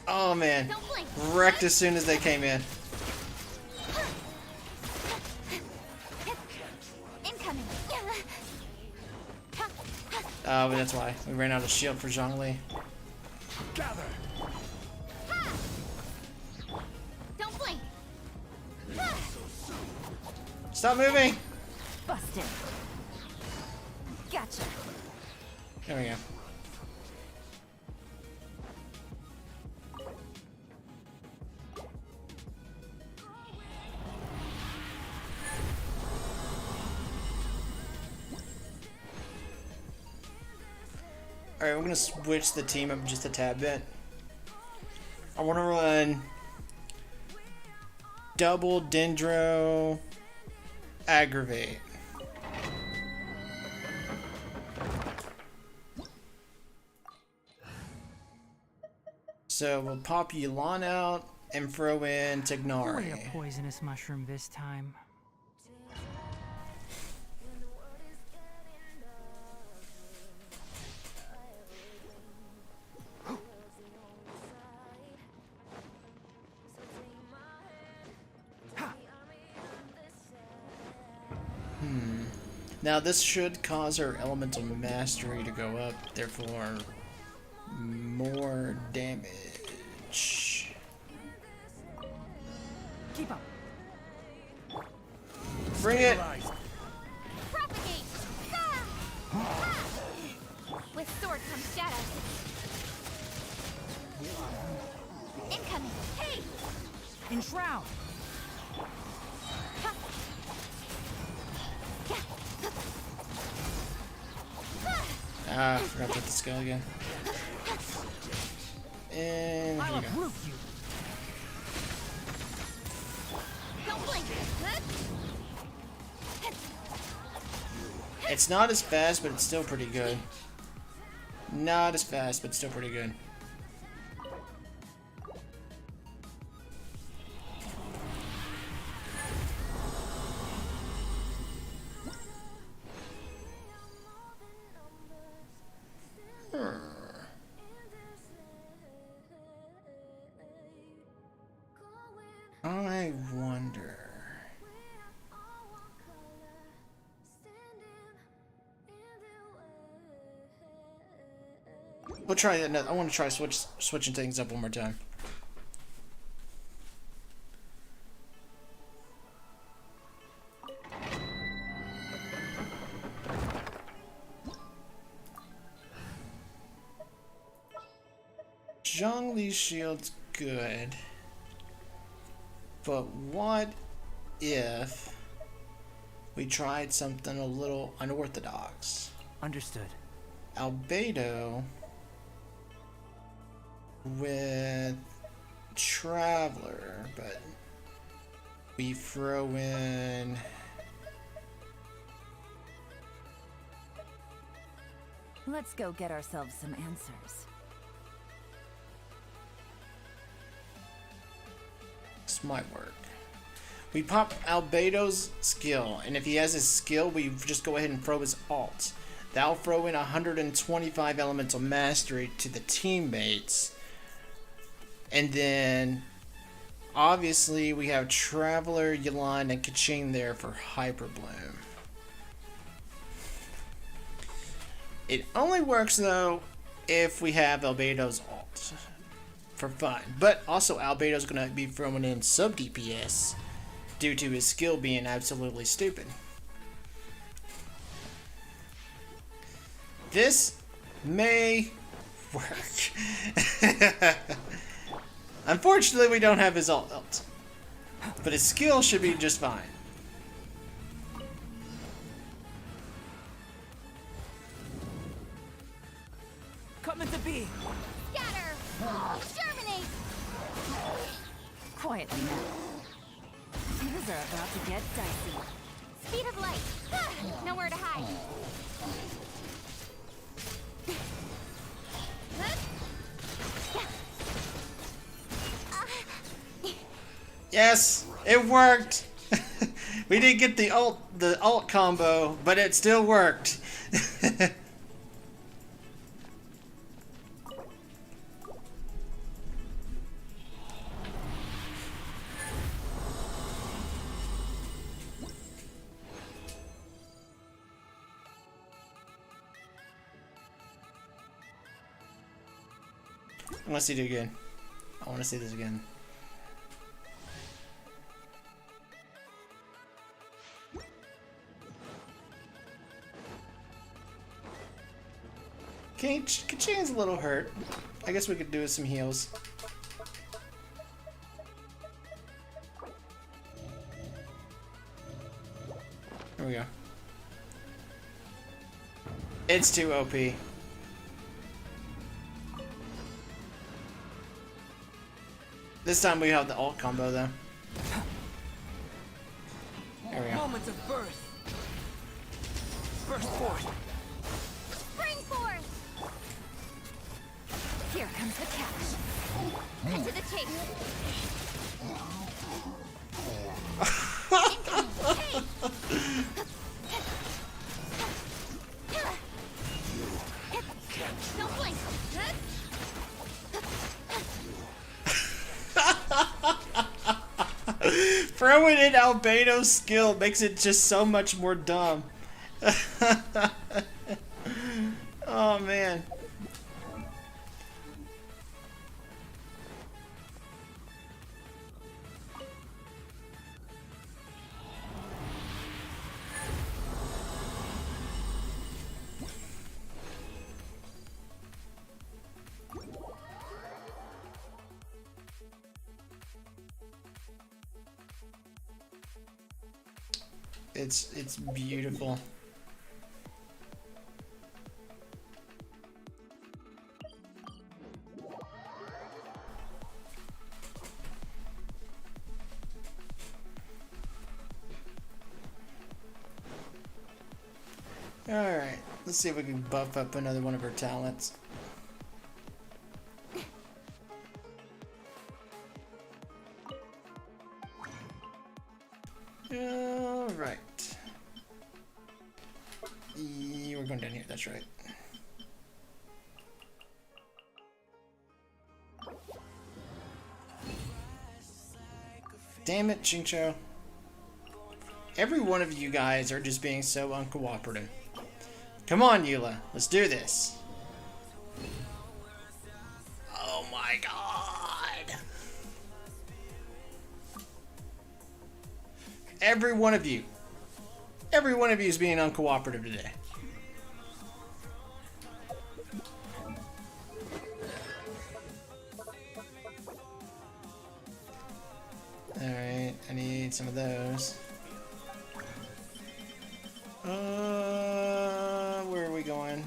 Oh man. Don't blink! Wrecked as soon as they came in. Incoming! Oh, but that's why. We ran out of shield for Zhongli. Gather. Don't blink! Stop moving! Busted. Gotcha. There we go. Alright, we're gonna switch the team up just a tad bit. I wanna run double Dendro Aggravate. So we'll pop Yulan out and throw in Only a Tignari. poisonous mushroom this time. Now this should cause her elemental mastery to go up, therefore more damage. Keep up. Bring it! Propagate! Ah! Ah! With sword comes shadow. Incoming! Hey! Enshroud. Ah, I forgot to put the skill again. And here I'll we go. uproot you. Don't blink! It's not as fast, but it's still pretty good. Not as fast, but still pretty good. I wonder. We'll try that. I want to try switching things up one more time. Zhongli's shield's good. But what if we tried something a little unorthodox? Understood. Albedo with Traveler, but we throw in Let's go get ourselves some answers. this might work. We pop Albedo's skill, and if he has his skill, we just go ahead and throw his alt. That'll throw in 125 elemental mastery to the teammates. And then, obviously, we have Traveler, Yelan, and Keqing there for Hyper Bloom. It only works, though, if we have Albedo's alt. For fun. But also, Albedo's going to be throwing in sub DPS due to his skill being absolutely stupid. This may work. Unfortunately, we don't have his alt, but his skill should be just fine. Come into being. Scatter! Exterminate! Quietly now. Things are about to get dicey. Speed of light! Ah, nowhere to hide. Yes, it worked. We didn't get the alt combo, but it still worked. I want to see it again. I want to see this again. Keqing's a little hurt. I guess we could do with some heals. There we go. It's too OP. This time we have the alt combo though. There we go. Moments of birth. Burst forth. Spring forth! Here comes the catch. Cut to the chase. Throwing in Albedo's skill makes it just so much more dumb. Oh man. It's beautiful. Alright, let's see if we can buff up another one of her talents. Alright. We're going down here, that's right. Damn it, Xingqiu. Every one of you guys are just being so uncooperative. Come on, Eula, let's do this. Oh my god. Every one of you is being uncooperative today. Alright, I need some of those. Where are we going?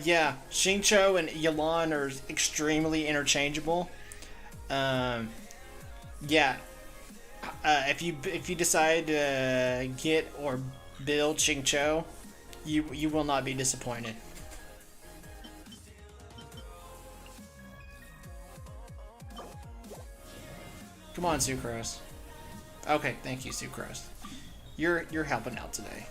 Yeah, Xingqiu and Yelan are extremely interchangeable. Yeah. If you decide to get or build Xingqiu, you will not be disappointed. Come on, Sucrose. Okay, thank you, Sucrose. You're helping out today.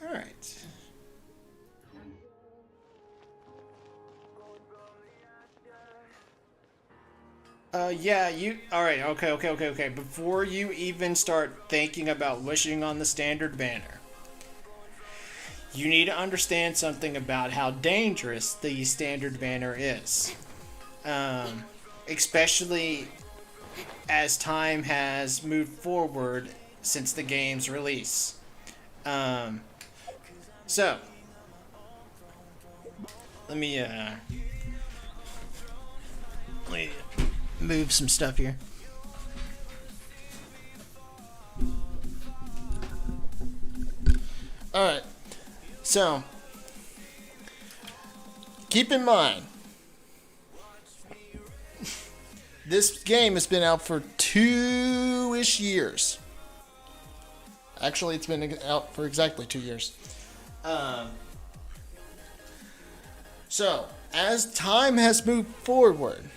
All right. Yeah, alright, okay. Before you even start thinking about wishing on the standard banner, you need to understand something about how dangerous the standard banner is. Especially as time has moved forward since the game's release. So, let me move some stuff here. Alright, so keep in mind this game has been out for 2-ish years. Actually, it's been out for exactly 2 years. So, as time has moved forward,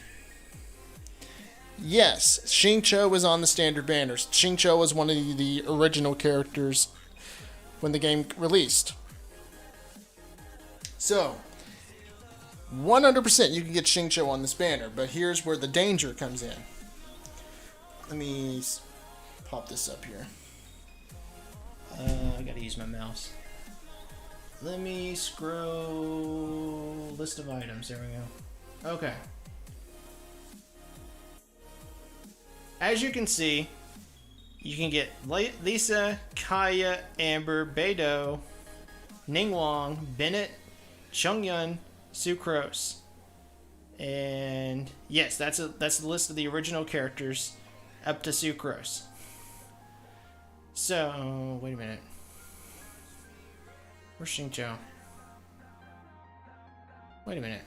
yes, Xingqiu was on the standard banners. Xingqiu was one of the original characters when the game released. So, 100% you can get Xingqiu on this banner, but here's where the danger comes in. Let me pop this up here. I gotta use my mouse. Let me scroll list of items. There we go. Okay. As you can see, you can get Lisa, Kaya, Amber, Beidou, Ningguang, Bennett, Chongyun, Sucrose. And yes, that's the list of the original characters up to Sucrose. So, wait a minute. Where's Xingqiu? Wait a minute.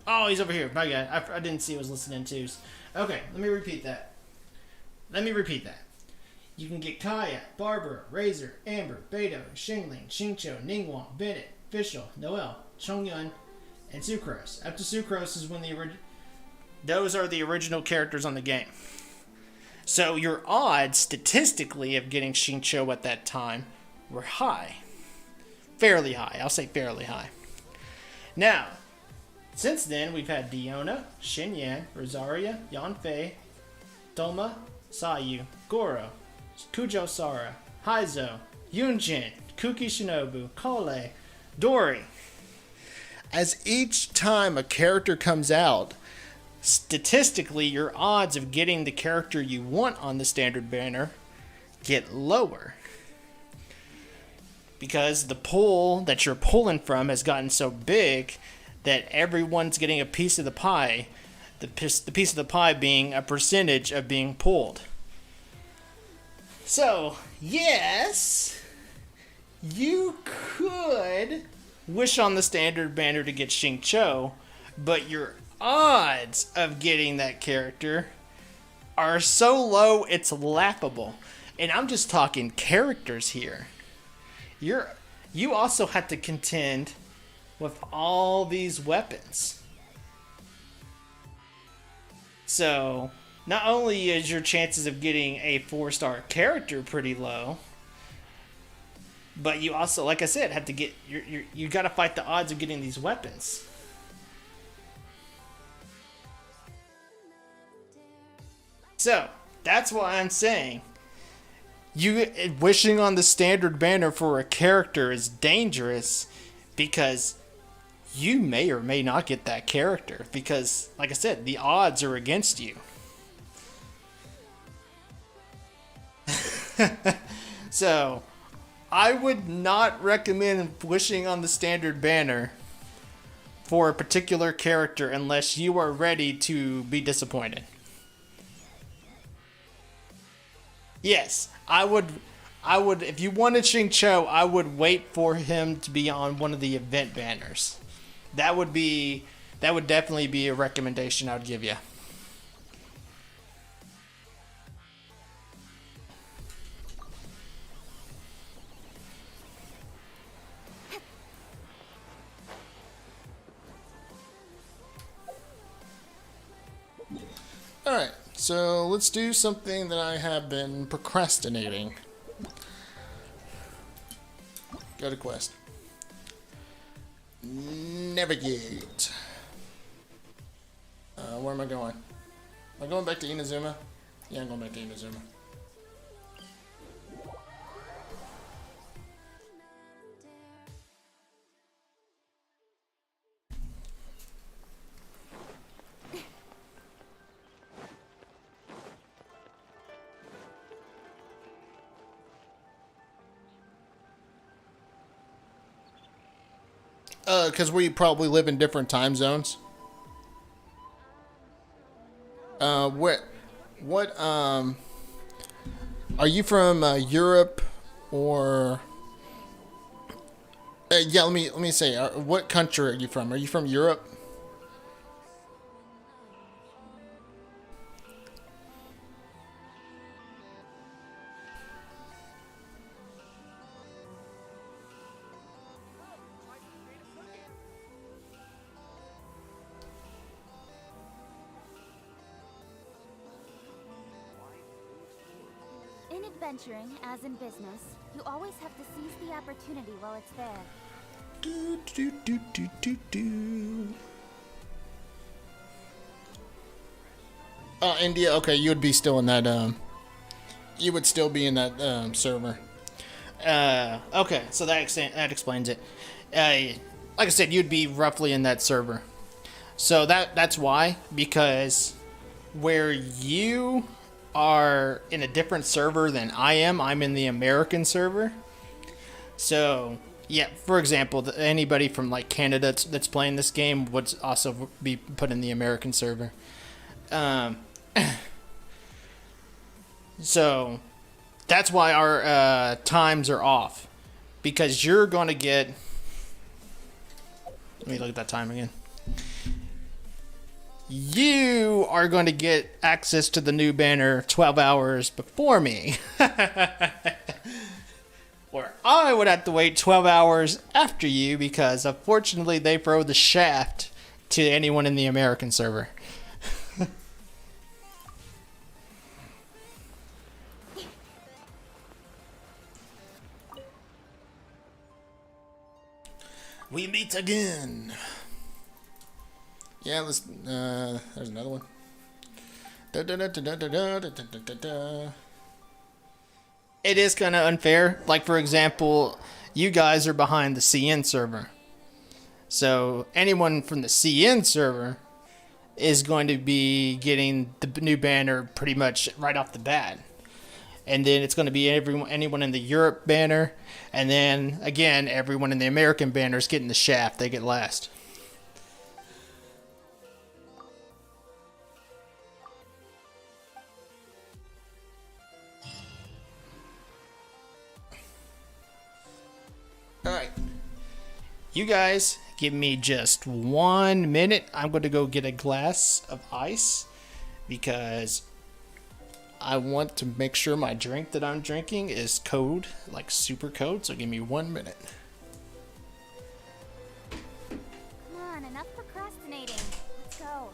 Oh, he's over here. My God, I didn't see I was listening to. Okay, let me repeat that. You can get Kaya, Barbara, Razor, Amber, Beto, Xingling, Xingqiu, Ningguang, Bennett, Fischl, Noel, Chongyun, and Sucrose. Up to Sucrose is when those are the original characters on the game. So your odds, statistically, of getting Xingqiu at that time were high. Fairly high. I'll say fairly high. Now, since then, we've had Diona, Xinyan, Rosaria, Yanfei, Toma, Sayu, Goro, Kujo Sara, Haizo, Yunjin, Kuki Shinobu, Kole, Dori. As each time a character comes out, statistically, your odds of getting the character you want on the standard banner get lower. Because the pool that you're pulling from has gotten so big that everyone's getting a piece of the pie. The piece of the pie being a percentage of being pulled. So, yes, you could wish on the standard banner to get Xingqiu, but your odds of getting that character are so low it's laughable. And I'm just talking characters here. You also have to contend with all these weapons. So, not only is your chances of getting a 4-star character pretty low, but you also, like I said, have to get you got to fight the odds of getting these weapons. So, that's why I'm saying you wishing on the standard banner for a character is dangerous, because you may or may not get that character, because, like I said, the odds are against you. So, I would not recommend wishing on the standard banner for a particular character unless you are ready to be disappointed. Yes, I would, if you wanted Xingqiu, I would wait for him to be on one of the event banners. That would definitely be a recommendation I would give you. Alright, so let's do something that I have been procrastinating. Go to quest. Navigate. Where am I going? Am I going back to Inazuma? Yeah, I'm going back to Inazuma. Because we probably live in different time zones. What, are you from, Europe, or, yeah, let me say, what country are you from? Are you from Europe? In adventuring, as in business, you always have to seize the opportunity while it's there. Oh, India. Okay, you would be still in that. You would still be in that server. Okay, so that explains it. Like I said, you'd be roughly in that server. So that's why, because where you are in a different server than I am, I'm in the American server. So, yeah, for example, anybody from like Canada that's playing this game would also be put in the American server. So, that's why our times are off. Because you're going to get... Let me look at that time again. you are going to get access to the new banner 12 hours before me. Or I would have to wait 12 hours after you because unfortunately they throw the shaft to anyone in the American server. We meet again. Yeah, let's. There's another one. It is kind of unfair. Like, for example, you guys are behind the CN server. So, anyone from the CN server is going to be getting the new banner pretty much right off the bat. And then it's going to be anyone in the Europe banner. And then, again, everyone in the American banner is getting the shaft. They get last. Alright. You guys, give me just 1 minute. I'm going to go get a glass of ice because I want to make sure my drink that I'm drinking is cold, like super cold. So give me 1 minute. Come on, enough procrastinating. Let's go.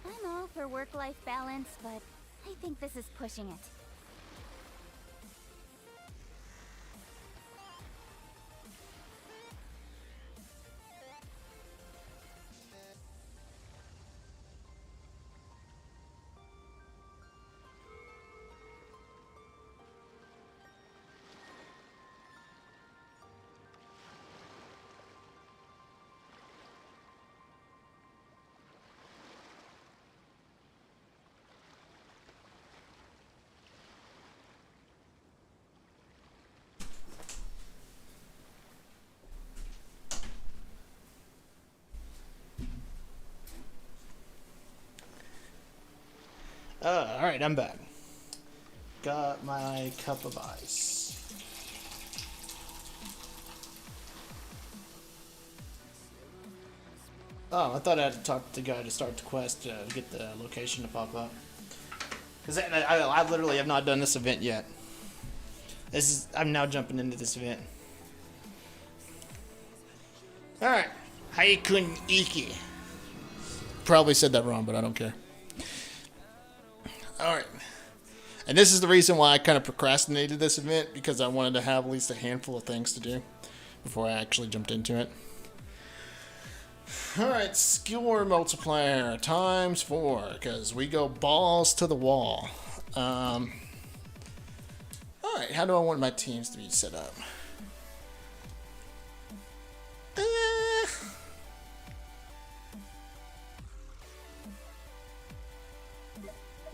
I'm all for work-life balance, but I think this is pushing it. Alright, I'm back. Got my cup of ice. Oh, I thought I had to talk to the guy to start the quest to get the location to pop up. Because I literally have not done this event yet. I'm now jumping into this event. Alright. Haikun Iki. Probably said that wrong, but I don't care. Alright. And this is the reason why I kind of procrastinated this event, because I wanted to have at least a handful of things to do before I actually jumped into it. Alright, skill multiplier times 4, because we go balls to the wall. Alright, how do I want my teams to be set up?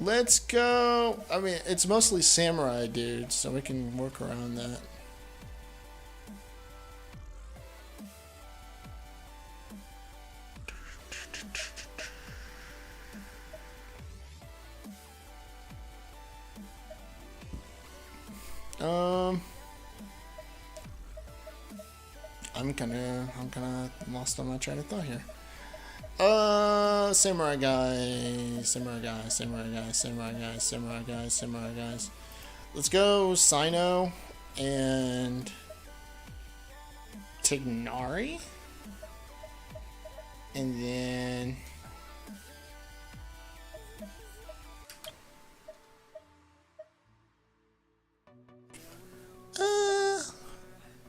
Let's go. I mean, it's mostly samurai dudes, so we can work around that. I'm kind of lost on my train of thought here. Samurai guys. Let's go Sino and Tignari. And then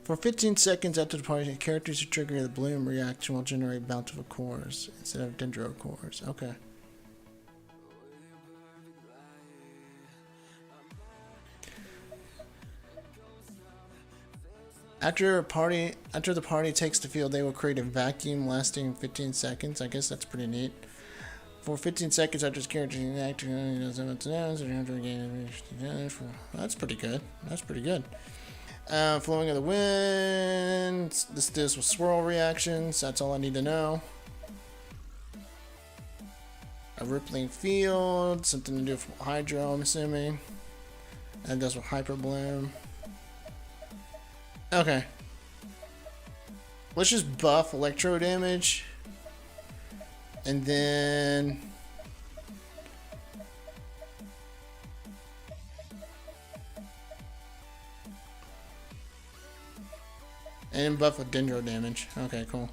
For 15 seconds after the party, characters who trigger the bloom reaction will generate bountiful cores instead of dendro cores. Okay. After the party takes the field, they will create a vacuum lasting 15 seconds. I guess that's pretty neat. For 15 seconds after his character that's pretty good. That's pretty good. Flowing of the wind. This deals with swirl reactions. That's all I need to know. A rippling field. Something to do with hydro, I'm assuming. And does with hyper bloom. Okay. Let's just buff electro damage. And then buff with dendro damage. Okay, cool.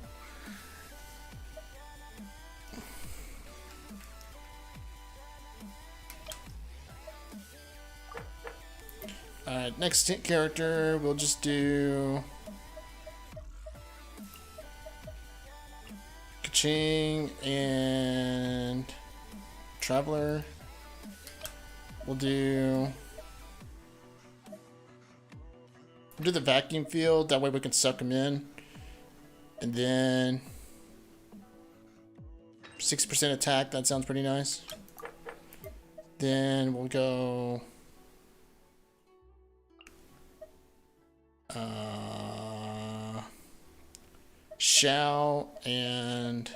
Alright, next character, we'll just do Keqing and Traveler. We'll do the vacuum field, that way we can suck him in. And then 6% attack, that sounds pretty nice. Then we'll go Shao and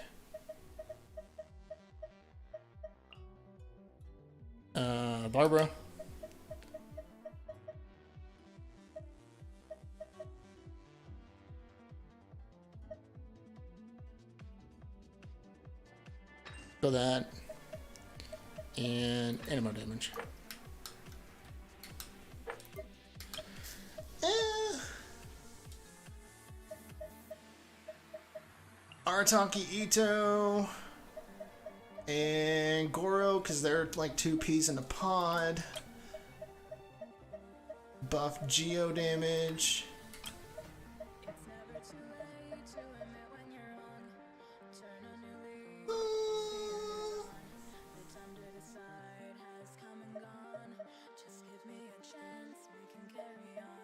Barbara. So that and animo damage. Arataki Ito and Goro, because they're like two peas in a pod. Buff Geo damage.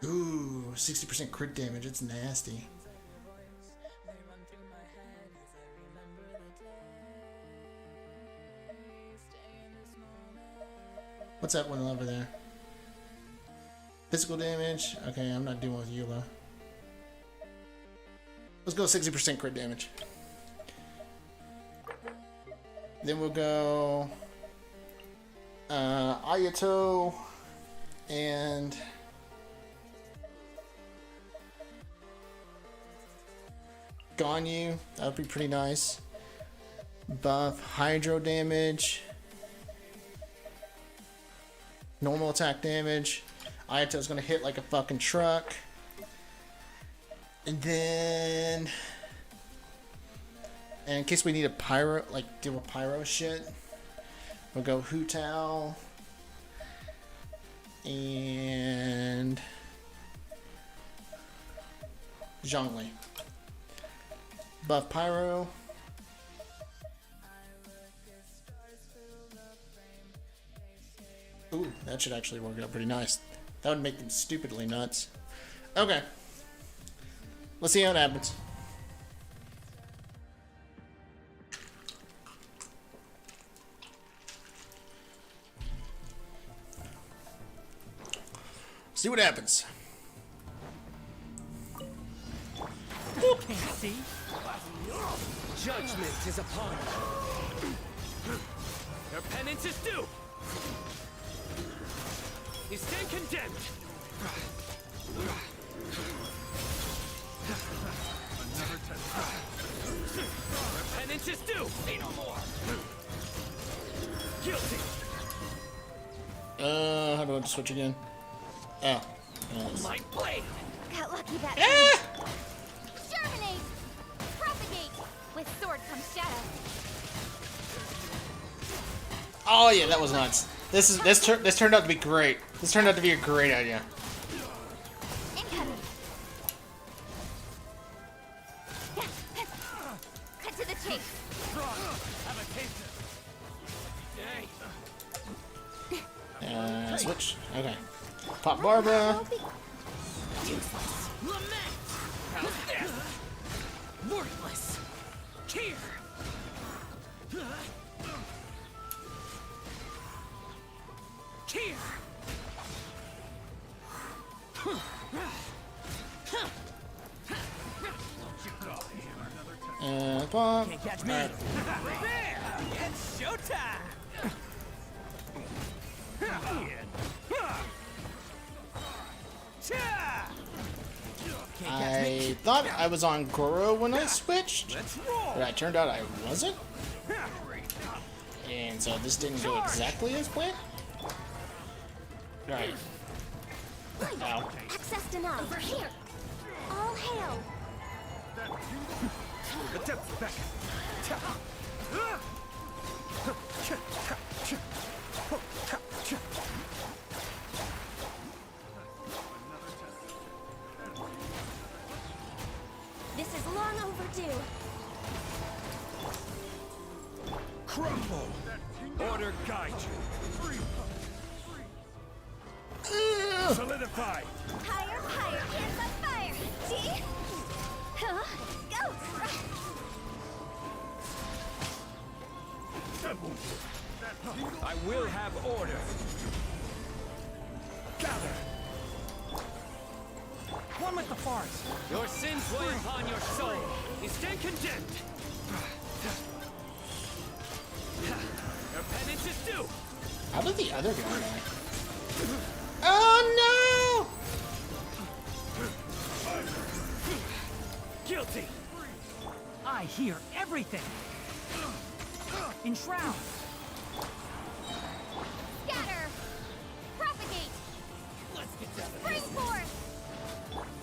Ooh, 60% crit damage, it's nasty. What's that one over there? Physical damage? Okay, I'm not dealing with Eula. Let's go 60% crit damage. Then we'll go Ayato and Ganyu. That would be pretty nice. Buff hydro damage. Normal attack damage. Ayato's gonna hit like a fucking truck. And then, and in case we need a pyro, like deal with pyro shit, we'll go Hu Tao and Zhongli. Buff pyro. Ooh, that should actually work out pretty nice. That would make them stupidly nuts. Okay. Let's see how it happens. See what happens. You can't see. Judgment is upon you. Your penance is due. You stand condemned. Another test. Your penance is due. Say no more. Guilty. How do I switch again? Oh. Yes. My blade. Got lucky that time. Germinate! Propagate! With sword comes shadow. Oh yeah, that was nuts. This turned out to be great. This turned out to be a great idea. Incoming. switch. Okay. Pop Barbara. Lament! How's this? Worthless! Here! Here! Pop. Can't catch me! Alright. There! It's showtime! I thought I was on Goro when I switched, Let's roll! but it turned out I wasn't. And so this didn't go exactly as planned. Right. Ow. Access denied. Over here. All hail. Attempt back. This is long overdue. Crumble! Order guide you. Solidify! Higher, higher, hands on fire. See? Huh? Go. I will have order. Gather. One with the farce. Your sins weigh upon your soul. You stand condemned. Your penance is due. How did the other guy die? Oh Guilty. I hear everything. Enshroud. Scatter. Propagate. Let's get down to Spring forth.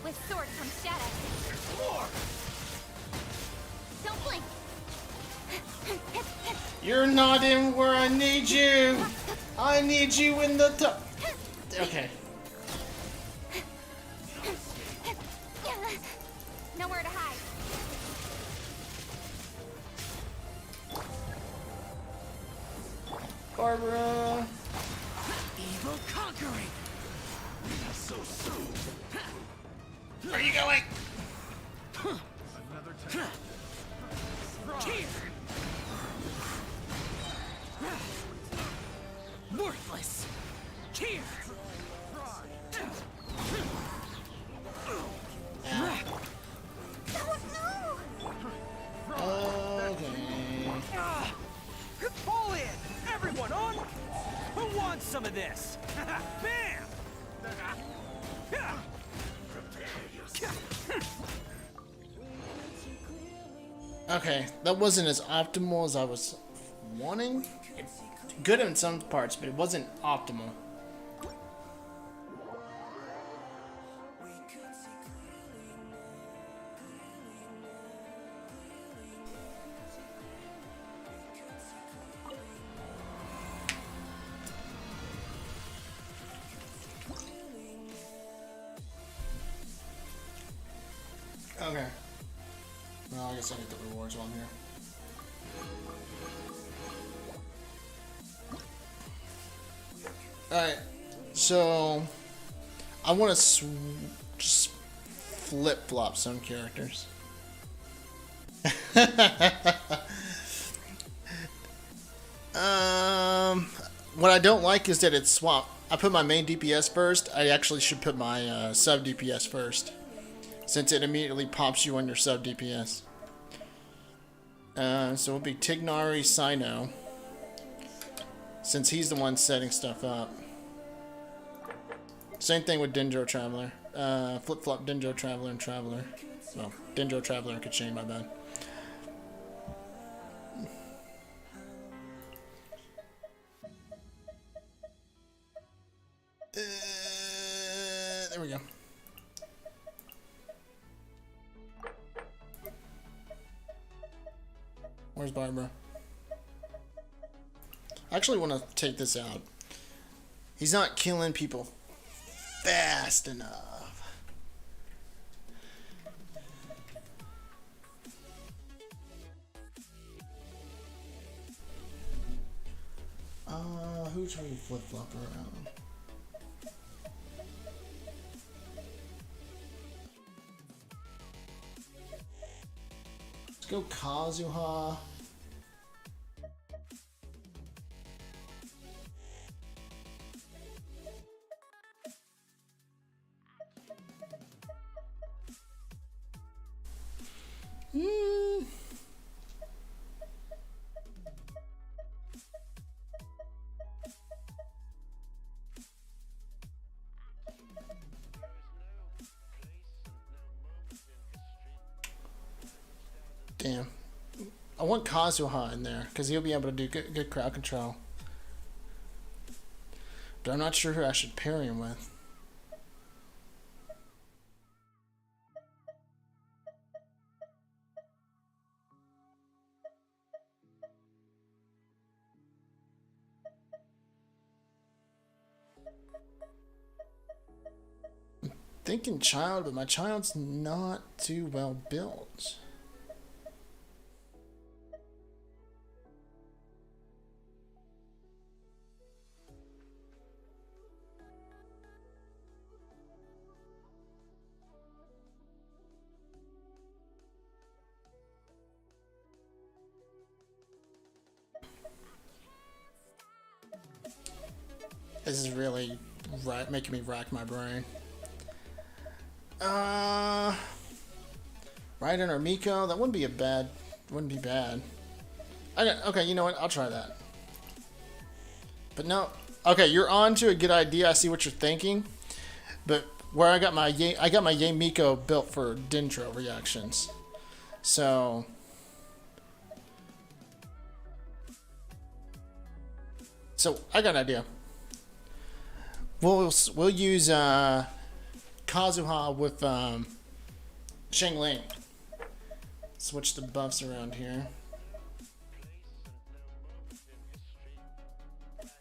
With sword from shadow. More. Don't blink. no! You're not in where I need you! I need you in the top. Okay. Nowhere to hide. Barbara. Evil conquering. So soon. Where are you going? Here. Worthless. Here. Okay. Pull in! Everyone on! Who wants some of this? Bam! Okay, that wasn't as optimal as I was wanting. It's good in some parts, but it wasn't optimal. Okay. Well, I guess I get the rewards while I'm here. Alright, so I want to just flip-flop some characters. What I don't like is that it's swapped. I put my main DPS first. I actually should put my sub DPS first, since it immediately pops you on your sub DPS. So it'll be Tignari Sino, since he's the one setting stuff up. Same thing with Dendro Traveler. Flip-flop Dendro Traveler and Traveler. Well, Dendro Traveler and Keqing, my bad. There we go. Where's Barbara? I actually want to take this out. He's not killing people fast enough. Who's trying to flip-flop around? go Kazuha. Damn. I want Kazuha in there because he'll be able to do good crowd control. But I'm not sure who I should pair him with. I'm thinking child, but my child's not too well built. This is really making me rack my brain. Raiden or Miko, that wouldn't be bad. Okay, you know what? I'll try that. But no. Okay, you're on to a good idea. I see what you're thinking. But where I got my Yae Miko built for Dendro reactions. So I got an idea. We'll use Kazuha with Shangling. Switch the buffs around here.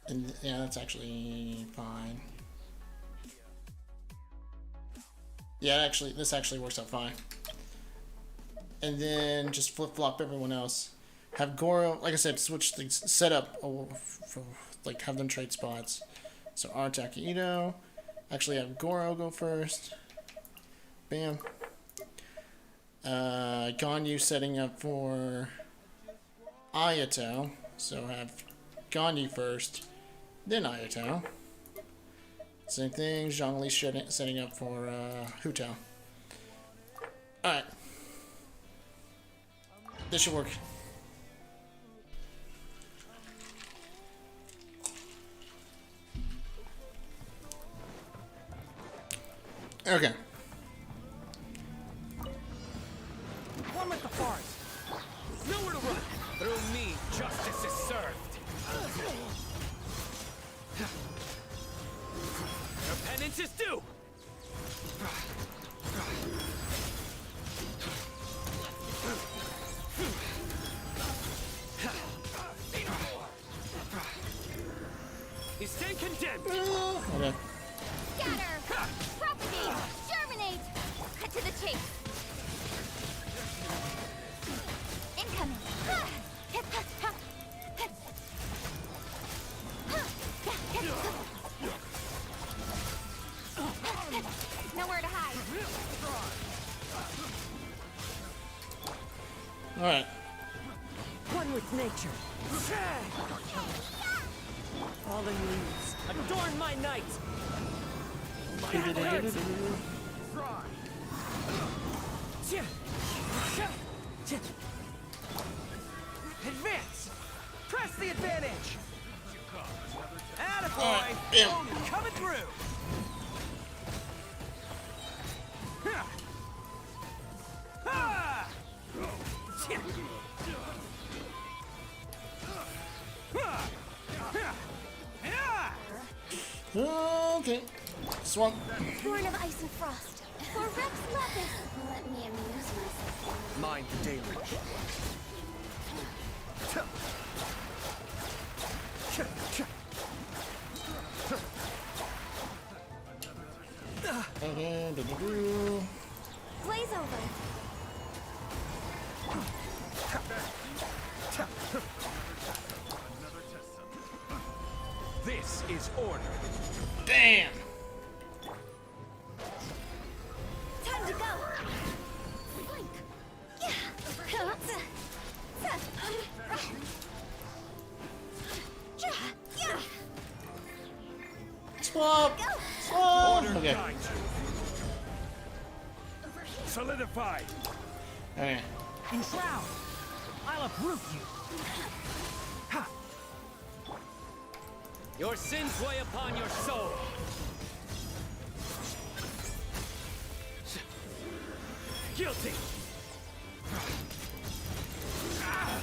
And yeah, that's actually fine. Yeah, this actually works out fine. And then just flip-flop everyone else. Have Goro, like I said, switch the setup, like have them trade spots. So Artaki Ito. Actually have Goro go first. Bam. Ganyu setting up for Ayato. So have Ganyu first, then Ayato. Same thing, Zhongli setting up for Hutao. Alright. This should work. Okay. One with the forest. Nowhere to run. Through me, justice is served. Your penance is due. You stand condemned. Okay. Scatter! Propagate! Germinate! Cut to the chase! Incoming! Nowhere to hide! Alright. One with nature. Fallen leaves, adorn my night. Advance! Press the advantage! Attaboy! Yeah. Coming through! Okay. Swamp. Born of ice and frost. For Rex Lapis. Let me amuse myself. Mind the deluge. Blaze over. This is order. Damn. Time to go. Blink. Yeah. Swap! Swap! Order Okay. guide you. Solidify. Okay. Enshroud! I'll uproot you! Ha! Your sins weigh upon your soul! Guilty.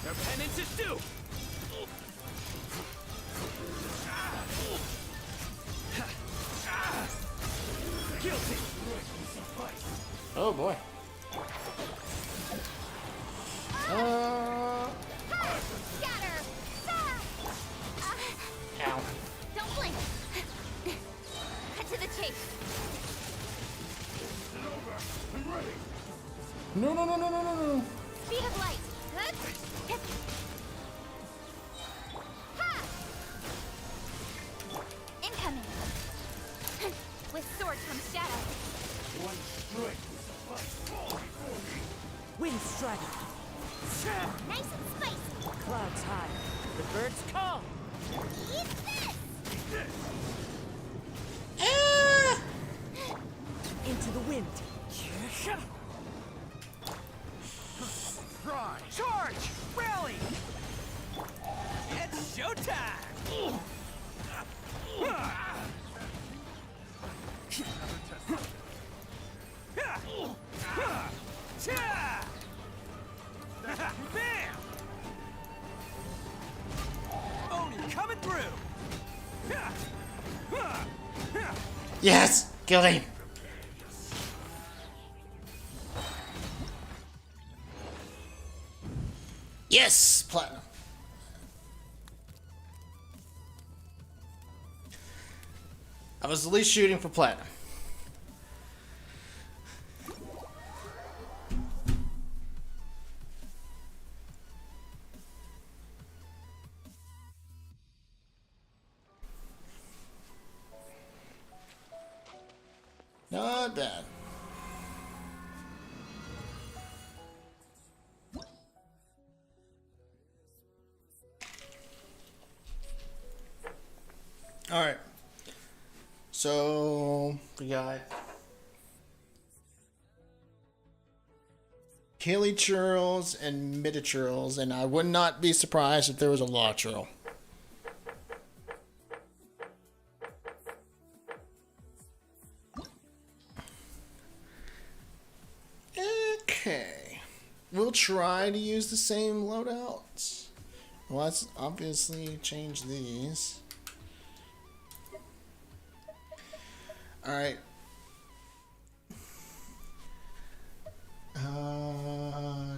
Your penance is due! Guilty. Oh boy. Scatter! Ow. Don't blink! Cut to the chase! No, no, no, no, no, no, no. Speed of light! Ha! Incoming! With sword comes shadow. Wind strider! Nice and spicy! Clouds high. The birds call! Eat this! Into the wind! Pride. Charge! Rally! It's showtime! Bam! Oni coming through! Yes! Killed him! Yes! Platinum. I was at least shooting for platinum. Not bad. All right. So we got Hilly churls and midi churls, and I would not be surprised if there was a law churl. Okay. We'll try to use the same loadouts. Well, let's obviously change these. Alright.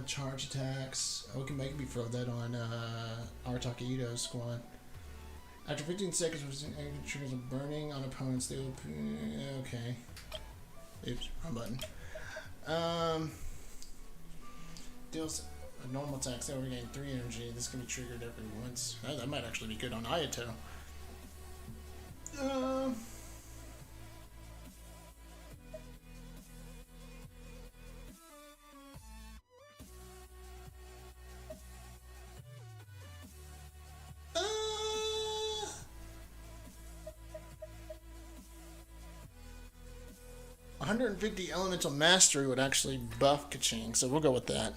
Charge attacks. Oh, we can maybe throw that on Arataki squad. After 15 seconds, triggers a burning on opponents. They will. Okay. Oops, wrong button. Deals a normal attack. They will regain 3 energy. This can be triggered every once. That might actually be good on Ayato. 150 elemental mastery would actually buff Keqing, so we'll go with that.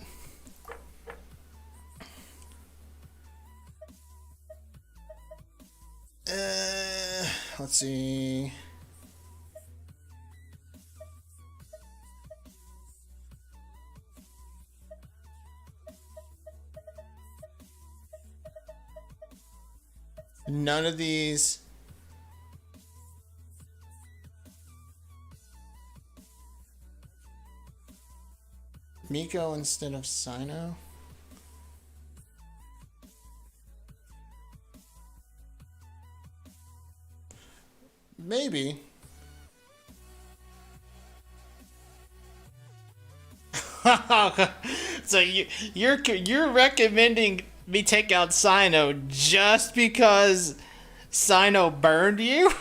Let's see. None of these. Miko instead of Sino. Maybe. So you're recommending me take out Sino just because Sino burned you?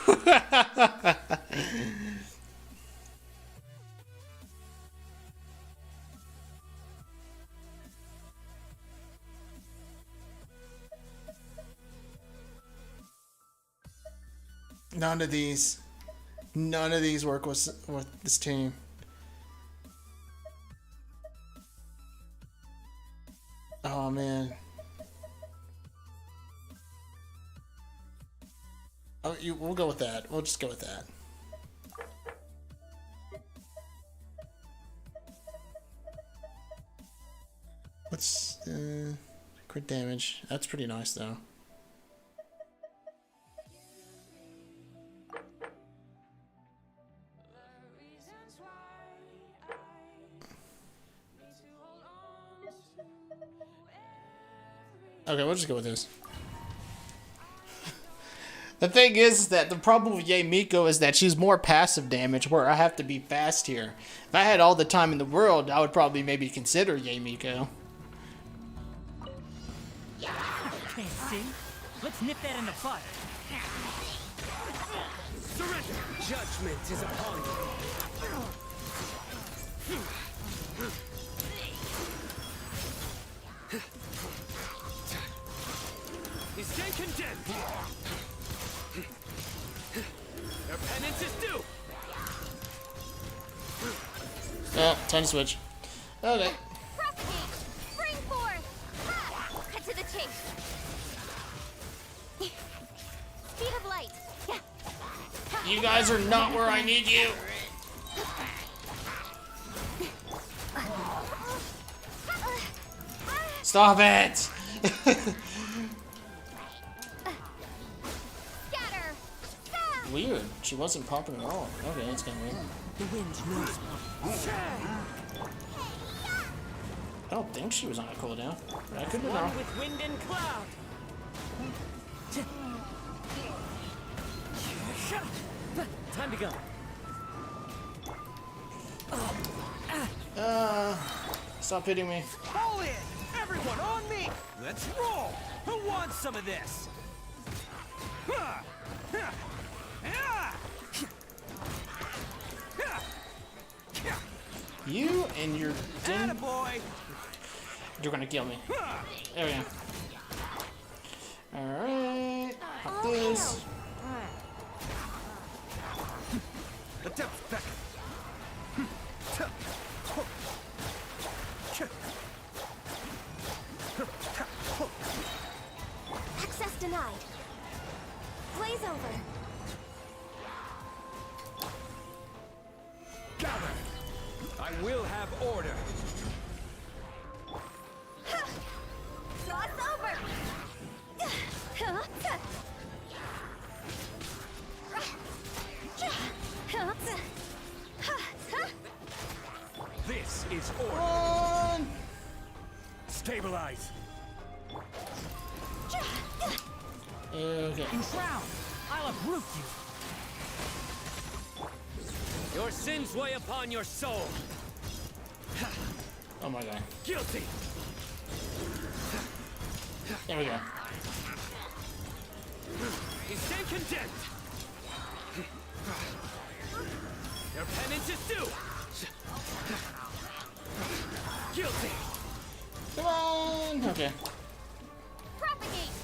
None of these. None of these work with this team. Oh man. Oh, we'll go with that. We'll just go with that. What's crit damage? That's pretty nice though. Okay, we'll just go with this. The thing is that the problem with Yae Miko is that she's more passive damage, where I have to be fast here. If I had all the time in the world, I would probably maybe consider Yae Miko. Can't see? Let's nip that in the bud. Surrender! Judgment is upon you. You stand condemned! Their penance is due! Oh, time to switch. Okay. Propagate! Spring forth! Ha! Cut to the chase! Speed of light! You guys are not where I need you. Stop it! Scatter! Weird. She wasn't popping at all. Okay, that's kind of weird. The wind knows me. I don't think she was on a cooldown. But I could be One wrong. with wind and cloud. Time to go. Stop hitting me. All in! Everyone on me! Let's roll! Who wants some of this? You and your dim. Attaboy! You're gonna kill me. There we go. Alright. Pop this. The depth back. Access denied. Blaze over. Gather! I will have order. Cross over. This is order. Run! Stabilize. Okay. Drown! I'll uproot you. Your sins weigh upon your soul. Oh my god. Guilty. There we go. You stand condemned. Your penance is due. Guilty. Come on! Okay. Propagate.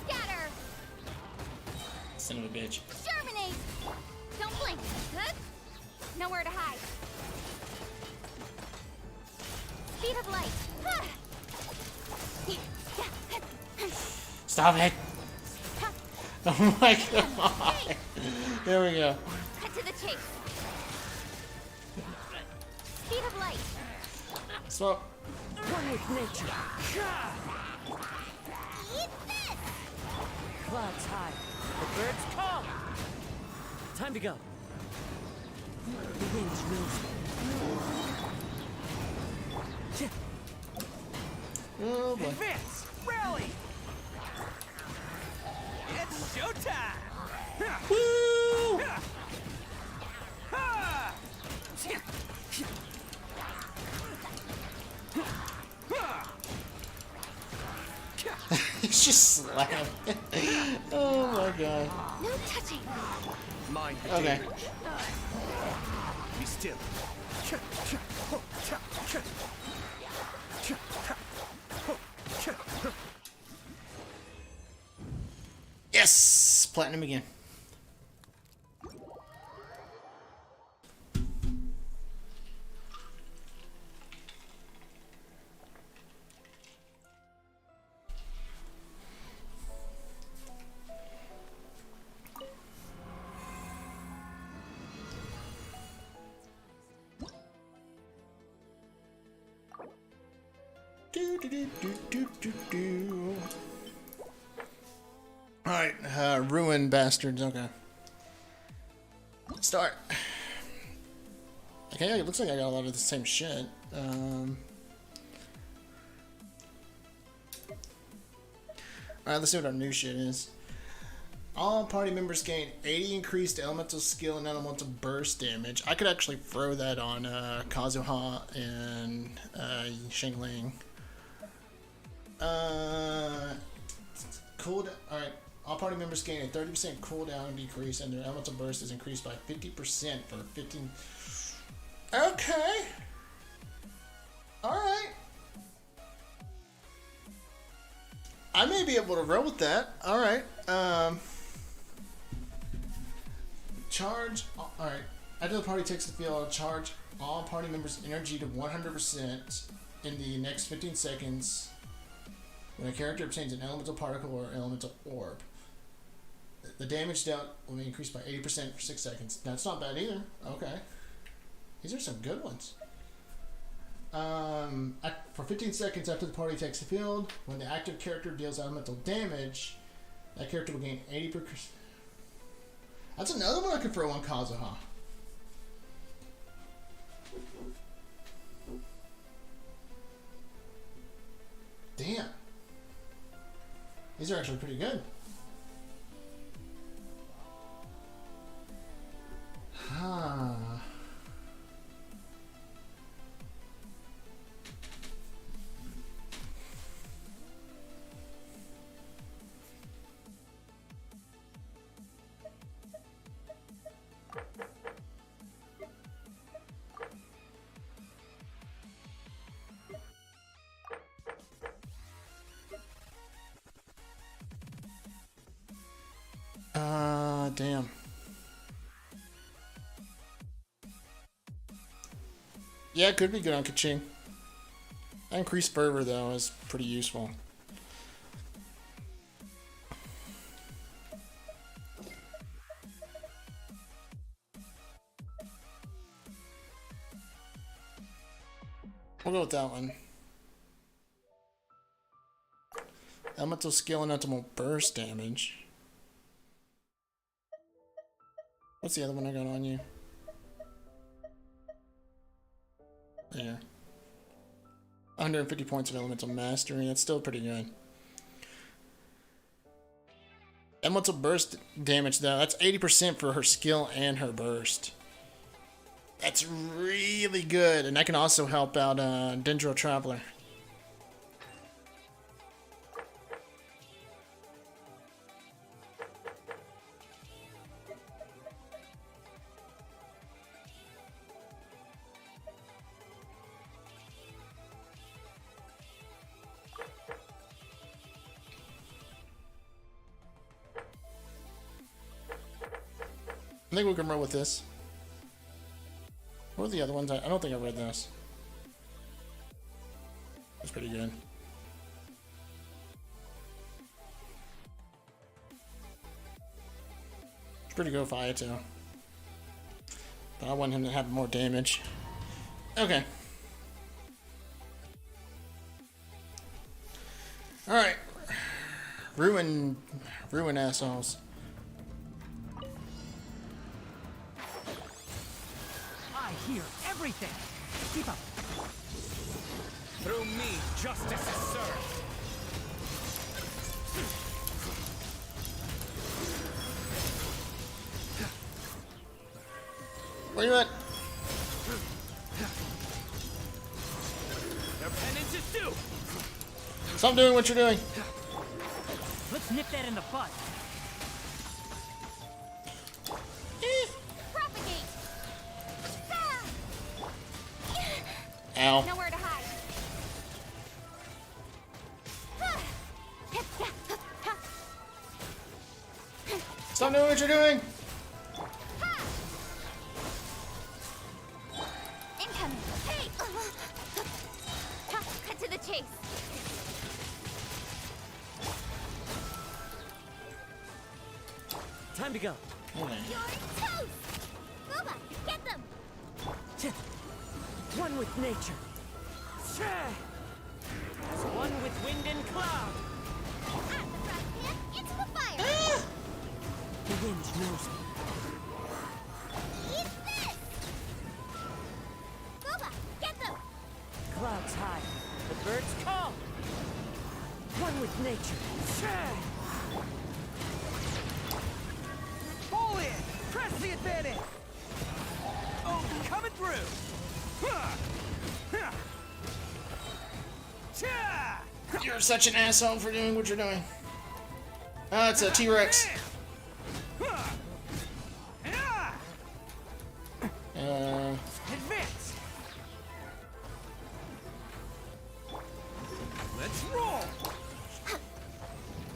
Scatter. Son of a bitch. Germinate. Don't blink. Huh? Nowhere to hide. Speed of light. Stop it! Oh my god! There we go. Cut to the chase. Speed of light. Swap. One with nature. Eat this. Clouds high. The birds call. Time to go. The winds knows me. Oh boy. Advance! Rally! It's showtime! Woo! He's just slammed. Oh my god. No touching. Mind the Okay. damage. Be still. Yes! Platinum again. Alright, ruin bastards, okay. Start. Okay, it looks like I got a lot of the same shit. Alright, let's see what our new shit is. All party members gain 80 increased elemental skill and elemental burst damage. I could actually throw that on Kazuha and Xingling. Cooldown. Alright, all party members gain a 30% cooldown decrease and their elemental burst is increased by 50% for 15. Okay. Alright. I may be able to roll with that. Alright. Charge. Alright. After the party takes the field, charge all party members' energy to 100% in the next 15 seconds when a character obtains an elemental particle or elemental orb. The damage dealt will be increased by 80% for 6 seconds. That's not bad either. Okay. These are some good ones. For 15 seconds after the party takes the field, when the active character deals elemental damage, that character will gain 80%. That's another one I could throw on Kazuha. Damn. These are actually pretty good. Huh. Damn. Yeah, it could be good on Keqing. Increased fervor, though, is pretty useful. We'll go with that one. Elemental skill and elemental burst damage. What's the other one I got on you? There. 150 points of elemental mastery. That's still pretty good. Elemental burst damage, though. That's 80% for her skill and her burst. That's really good. And that can also help out Dendro Traveler. I think we can roll with this. What are the other ones? I don't think I read this. That's pretty good. It's pretty good fire too. But I want him to have more damage. Okay. Alright. Ruin assholes. I hear everything. Keep up. Through me, justice is served. Where you at? Their penance is due. Stop doing what you're doing. Let's nip that in the bud. Propagate! Ow. Nowhere to hide. Stop doing what you're doing. Incoming. Hey! Cut to the chase. Time to go. You're toast! Booba, get them! One with nature. As one with wind and cloud. At the front pit, into the fire! The wind knows me. Eat this! Boba, get them! Clouds high. The birds call. One with nature. Pull in! Press the advantage! Oh, coming through! You're such an asshole for doing what you're doing. Oh, it's a T-Rex. Advance! Let's roll!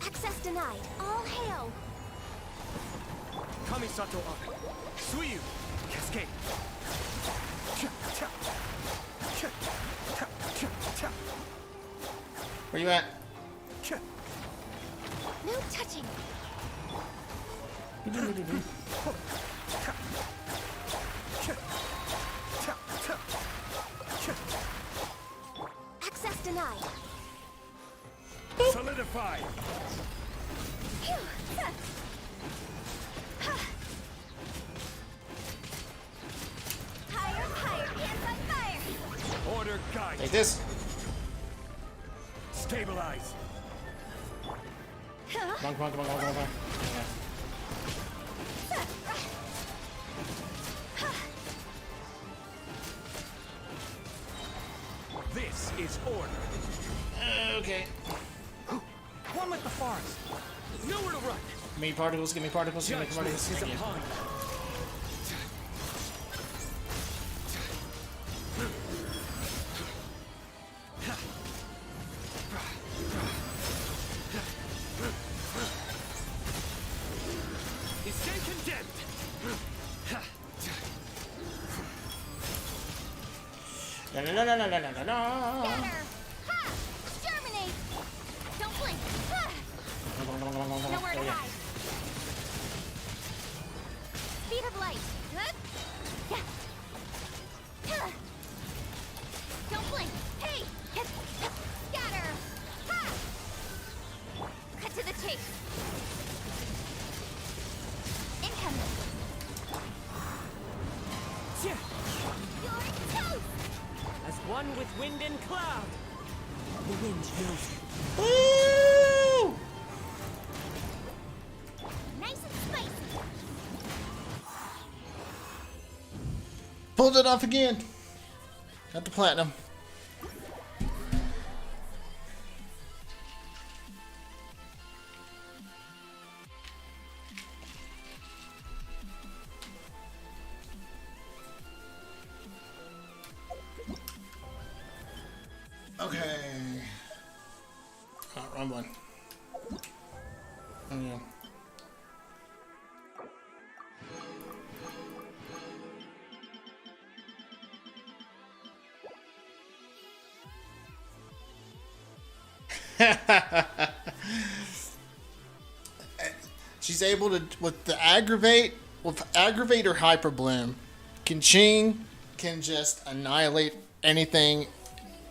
Access denied. All hail! Kamisato up. Suiyu. Cascade. Where you at? No touching! Access denied. Solidify. Phew. Higher, higher, hands on fire! Order guide. Take this. Stabilize. Come on, come on, come on, come on, come on. This is order. Okay. One with the forest! Nowhere to run. Give me particles, give me particles, give me Judgment particles. is Thank you. upon you. Escape condemned. No, no, no, no, no, no, no, no. Better! Ha! Exterminate! Don't blink! Ha! Nowhere to hide! Speed of light! Good? Yeah! Ha! Don't blink! Hey! Scatter! Ha! Cut to the chase! Incoming! You're toast! As one with wind and cloud. The wind knows me. Woo! Nice and spicy! Pulled it off again. Got the platinum. Okay. Oh, wrong one. Oh, yeah. She's able to with aggravate or hyper bloom. Keqing can just annihilate anything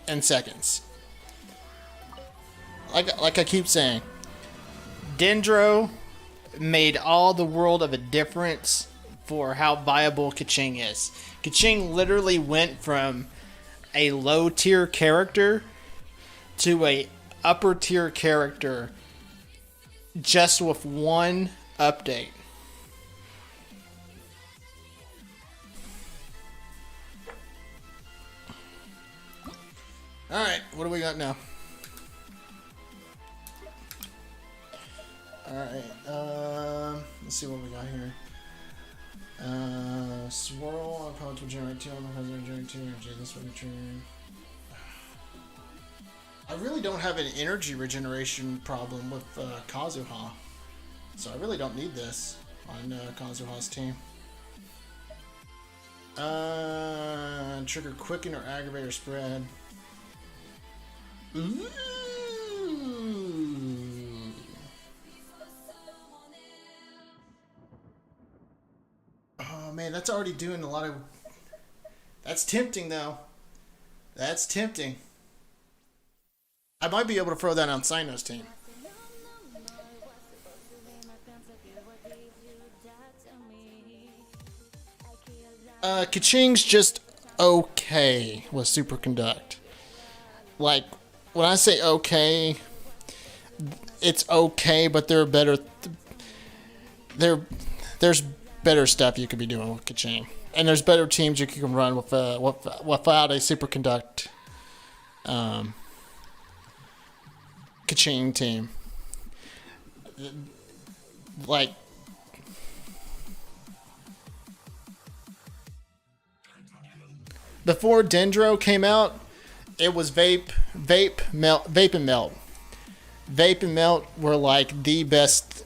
in seconds. Like I keep saying, Dendro made all the world of a difference for how viable Keqing is. Keqing literally went from a low tier character to a upper tier character just with one update. Alright, what do we got now? Alright, let's see what we got here. Swirl, our opponents will generate 2, my opponents will generate 2 energy. This will return. I really don't have an energy regeneration problem with Kazuha. So I really don't need this on Kazuha's team. Trigger quicken or aggravate or spread. Ooh. Oh man, that's already doing a lot of... That's tempting though. That's tempting. I might be able to throw that on Sino's team. Keqing's just okay with Superconduct. Like, when I say okay, it's okay, but there's better stuff you could be doing with Keqing. And there's better teams you can run without a Superconduct Keqing team. Like, before Dendro came out, it was Vape, Melt. Vape and Melt were like the best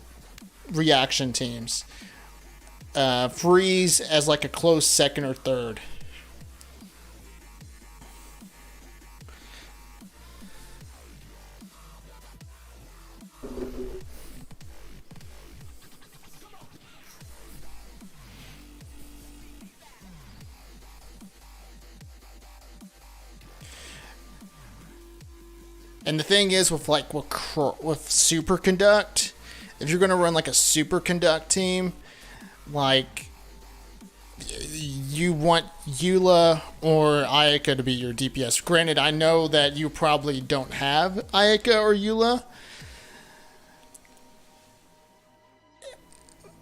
reaction teams. Freeze as like a close second or third. And the thing is, with Superconduct, if you're gonna run like a Superconduct team, like, you want Eula or Ayaka to be your DPS. Granted, I know that you probably don't have Ayaka or Eula.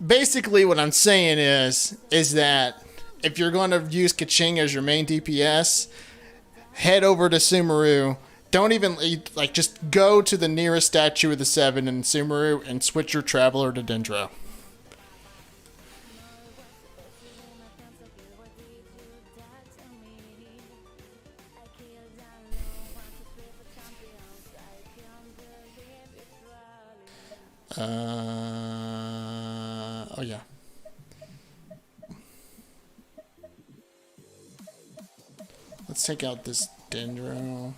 Basically, what I'm saying is that if you're going to use Keqing as your main DPS, head over to Sumeru. Don't even, like, just go to the nearest statue of the 7 in Sumeru and switch your Traveler to Dendro. Oh yeah. Let's take out this Dendro.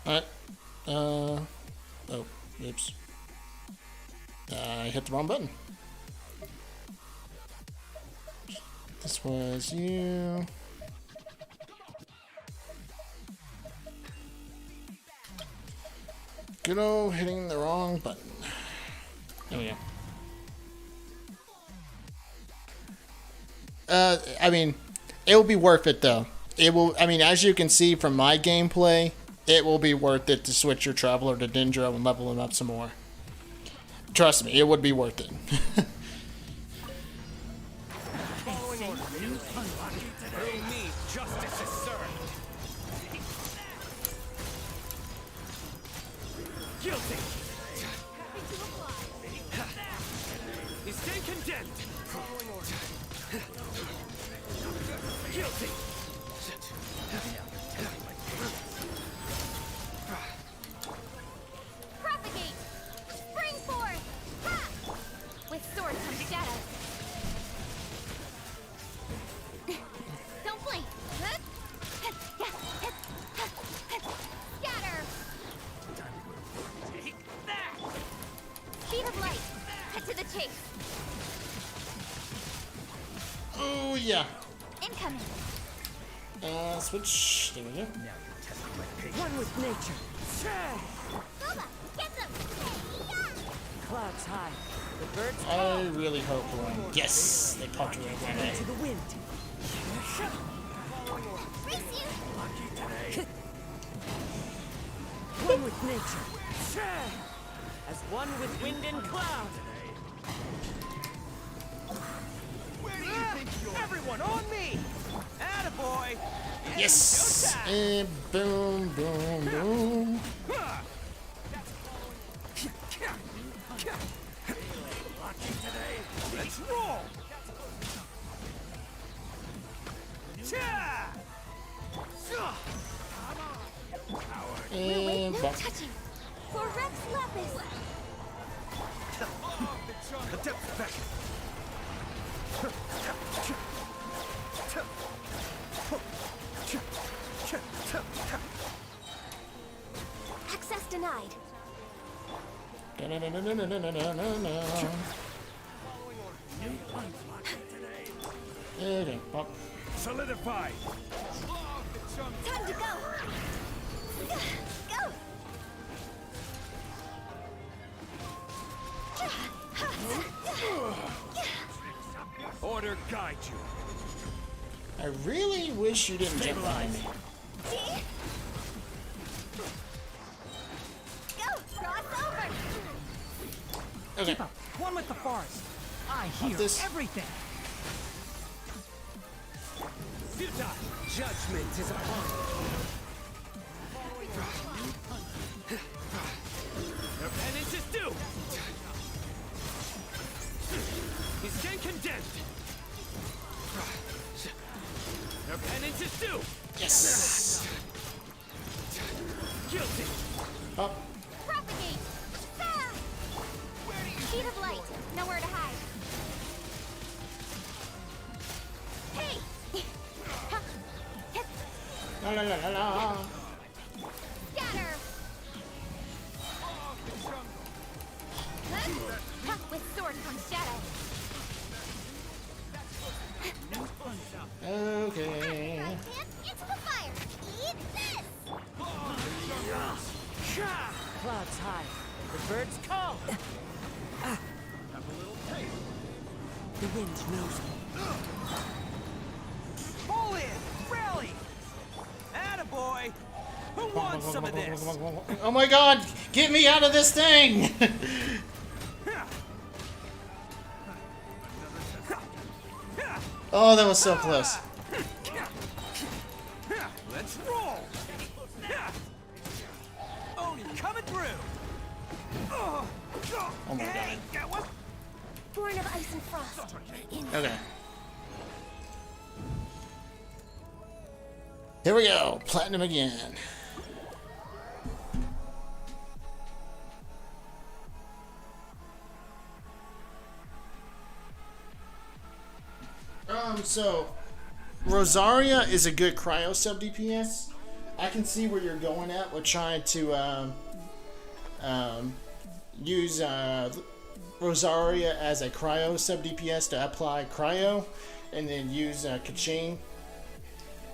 Alright. Oh, oops. I hit the wrong button. This was you. Good old hitting the wrong button. There we go. I mean, it will be worth it though. It will, I mean, as you can see from my gameplay, it will be worth it to switch your Traveler to Dendro and level him up some more. Trust me, it would be worth it. Through me, justice is served. Guilty. Estate condemned. Guilty. Propagate! Spring forth! Ha! With swords from shadows. Don't blink! Scatter! Take that. Sheet of light! Cut to the chase! Oh yeah. Incoming! Switch. There we go. One with nature. Boba! Get them! Clouds high. The birds I really hope we're on. Yes, they popped right away. to the wind. Race you! One with nature. As one with wind and cloud. Where do you think you're? Everyone on me. Attaboy. Yes. And boom, boom, boom. Let's roll. And No bump. touching! For Rex Lapis! The depth back. Okay, pop. Solidify. Time to go! Go! Order guide you. I really wish you didn't jump behind me. Go! Cross over! Okay. One with the forest. I hear this. everything. Futile. Judgment is upon you. Your penance is due. You stand condemned. Your penance is due. Yes. Guilty. Up. Propagate! Ah! Sheet of light. Nowhere to hide. Hey! La la la la la. Scatter! With sword comes shadow. Okay. Dance into the fire. Eat this! Clouds high. The birds call. The wind knows me. Pull in. Rally. Attaboy. Who wants some of this? Oh my god! Get me out of this thing! Oh, that was so close. Let's roll. Oni coming through. Oh my god. Got one. Born of ice and frost. Okay. Here we go. Platinum again. So Rosaria is a good cryo sub DPS. I can see where you're going at with trying to use Rosaria as a cryo sub DPS to apply cryo, and then use Keqing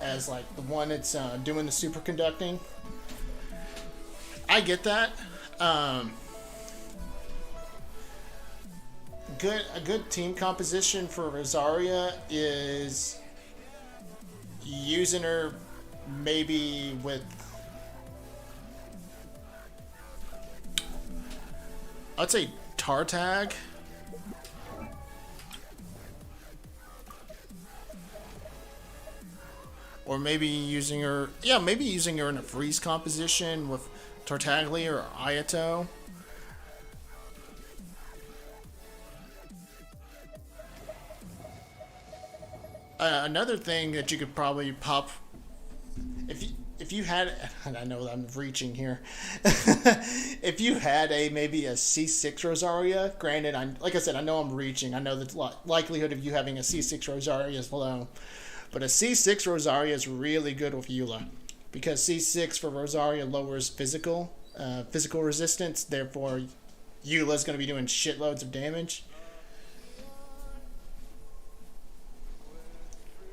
as like the one that's doing the superconducting. I get that. A good team composition for Rosaria is using her maybe with, I'd say Tartag. Or maybe using her, maybe using her in a freeze composition with Tartaglia or Ayato. Another thing that you could probably pop, if you had, and I know I'm reaching here, if you had maybe a C6 Rosaria, granted, like I said, I know I'm reaching. I know the likelihood of you having a C6 Rosaria is low, but a C6 Rosaria is really good with Eula, because C6 for Rosaria lowers physical resistance. Therefore, Eula is going to be doing shitloads of damage.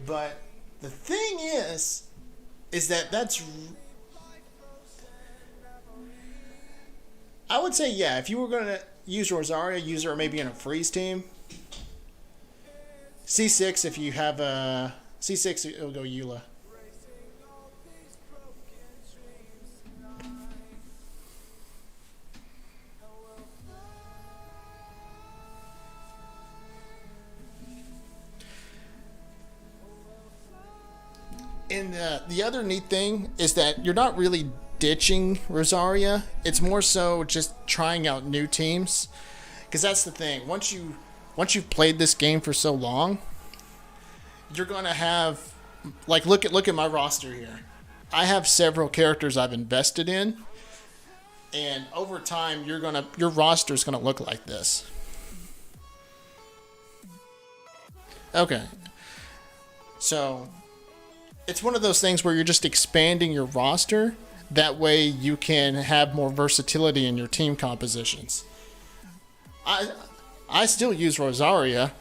But the thing is that that's, I would say, if you were going to use Rosaria, use her maybe in a freeze team. C6, if you have a C6, it'll go Eula. And the other neat thing is that you're not really ditching Rosaria. It's more so just trying out new teams. Because that's the thing. Once you've played this game for so long, you're going to have, like, look at my roster here. I have several characters I've invested in. And over time, your roster's going to look like this. Okay. So it's one of those things where you're just expanding your roster. That way you can have more versatility in your team compositions. I still use Rosaria.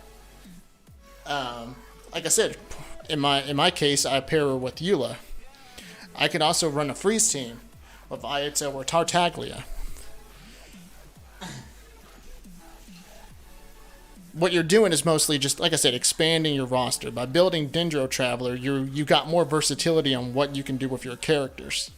Like I said, in my case, I pair her with Eula. I can also run a freeze team with Ayato or Tartaglia. What you're doing is mostly just, like I said, expanding your roster. By building Dendro Traveler, you got more versatility on what you can do with your characters.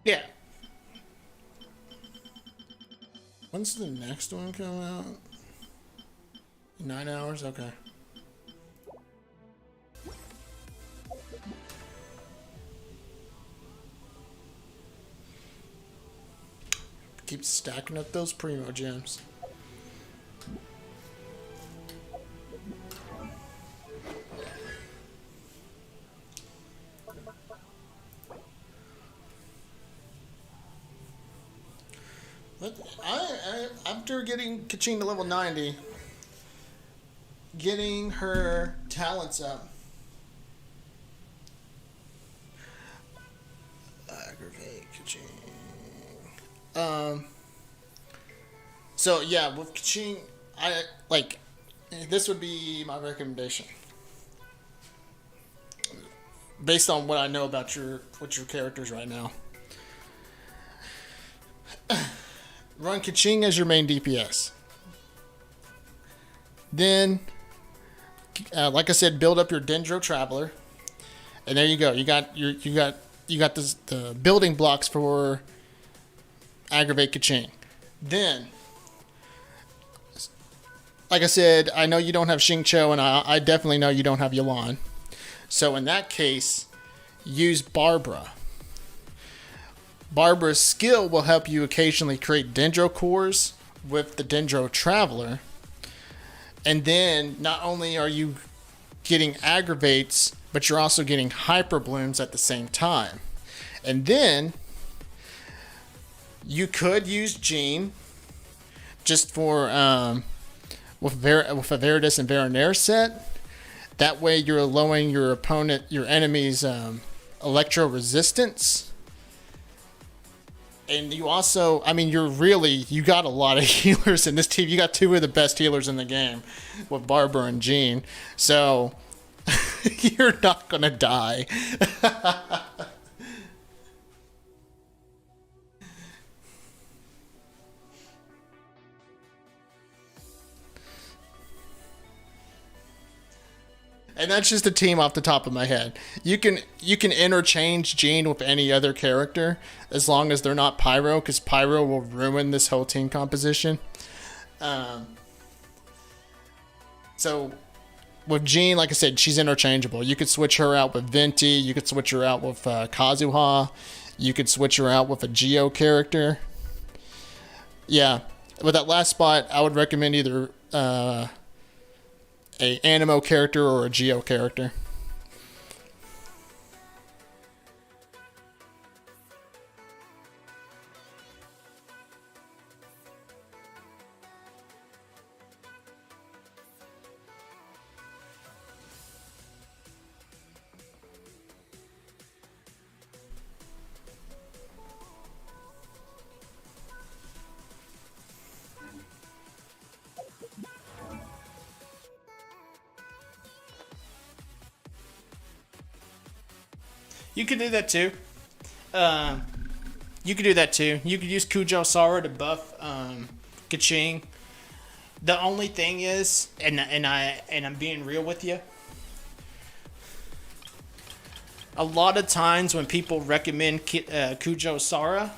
Yeah. When's the next one come out? 9 hours? Okay. Keep stacking up those primo gems. But after getting Keqing to level 90, getting her talents up, aggravate Keqing. So yeah, with Keqing, this would be my recommendation, based on what I know about your characters right now. Run Keqing as your main DPS. Then, like I said, build up your Dendro Traveler, and there you go. You got the building blocks for aggravate Keqing. Then, like I said, I know you don't have Xingqiu, and I definitely know you don't have Yelan. So in that case, use Barbara. Barbara's skill will help you occasionally create Dendro cores with the Dendro Traveler. And then not only are you getting aggravates, but you're also getting hyper blooms at the same time. And then you could use Jean just for with a Veritas and Veronaire set. That way you're lowering your enemy's electro resistance. And you also, you got a lot of healers in this team. You got two of the best healers in the game with Barbara and Jean. So, you're not going to die. And that's just a team off the top of my head. You can interchange Jean with any other character as long as they're not Pyro, because Pyro will ruin this whole team composition. So with Jean, like I said, she's interchangeable. You could switch her out with Venti. You could switch her out with Kazuha. You could switch her out with a Geo character. Yeah, with that last spot, I would recommend either a Animo character or a Geo character. You could do that too. You could use Kujo Sara to buff Keqing. The only thing is, and I'm being real with you, a lot of times when people recommend Kujo Sara,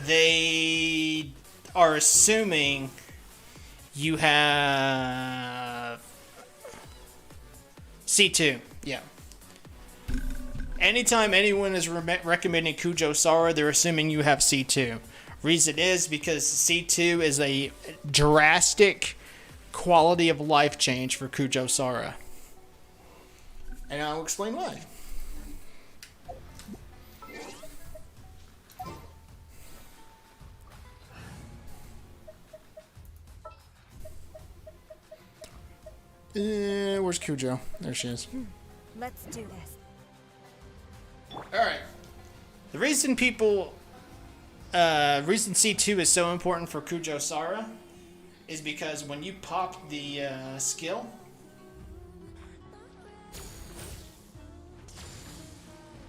they are assuming you have C2. Yeah. anytime anyone is recommending Kujo Sara, they're assuming you have C2. Reason is because C2 is a drastic quality of life change for Kujo Sara. And I'll explain why. Where's Kujo? There she is. Let's do this. Alright. The reason reason C2 is so important for Kujo Sara is because when you pop the skill,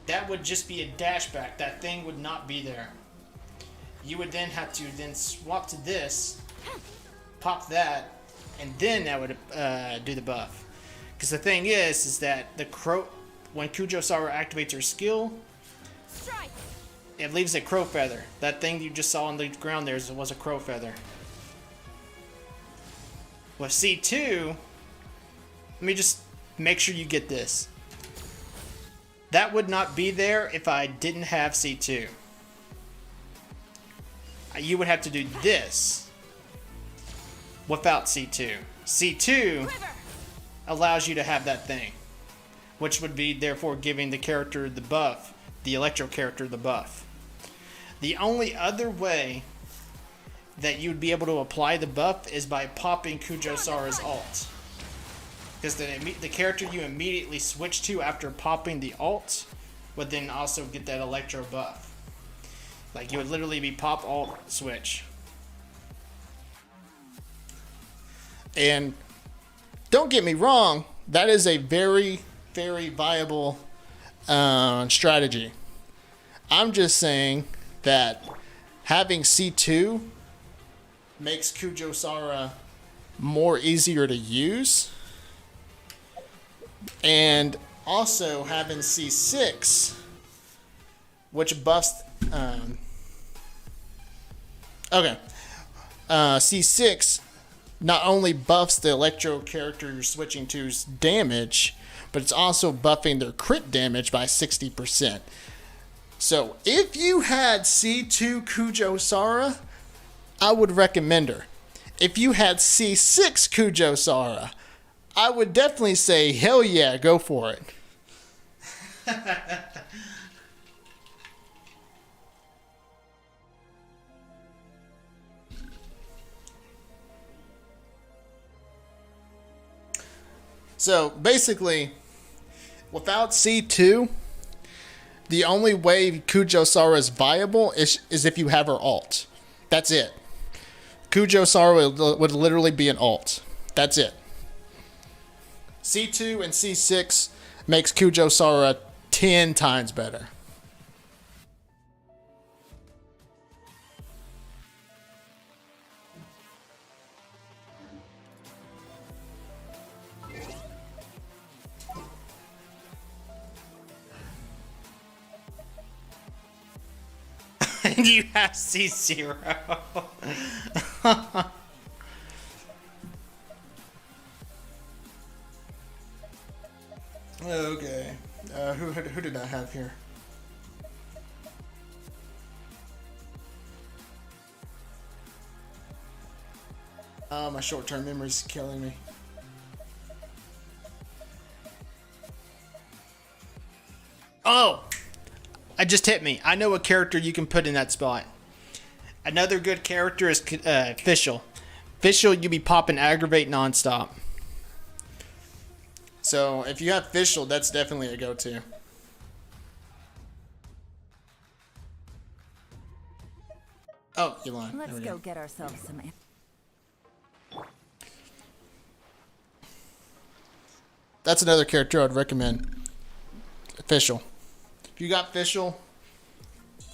that would just be a dashback. That thing would not be there. You would then have to swap to this, pop that, and then that would do the buff. Because the thing is that when Kujo Sara activates her skill, it leaves a crow feather. That thing you just saw on the ground there was a crow feather. With C2, let me just make sure you get this. That would not be there if I didn't have C2. You would have to do this without C2. C2 allows you to have that thing, which would be therefore giving the character the buff, the Electro character the buff. The only other way that you would be able to apply the buff is by popping Kujo Sara's ult. Because the character you immediately switch to after popping the ult would then also get that Electro buff. Like, you would literally be pop, ult, switch. And don't get me wrong, that is a very, very viable strategy. I'm just saying that having C2 makes Kujo Sara more easier to use. And also having C6, which buffs... C6 not only buffs the Electro character you're switching to's damage, but it's also buffing their crit damage by 60%. So if you had C2 Kujo Sara, I would recommend her. If you had C6 Kujo Sara, I would definitely say, hell yeah, go for it. So basically, without C2, the only way Kujo Sara is viable is if you have her ult. That's it. Kujo Sara would literally be an ult. That's it. C2 and C6 makes Kujo Sara 10 times better. And you have C0. Okay. Who did I have here? My short-term memory's killing me. Oh! It just hit me. I know a character you can put in that spot. Another good character is Fischl. Fischl, you be popping aggravate nonstop. So if you have Fischl, that's definitely a go-to. Oh, you lied. Let's go get ourselves some. That's another character I'd recommend. Fischl. If you got Fischl,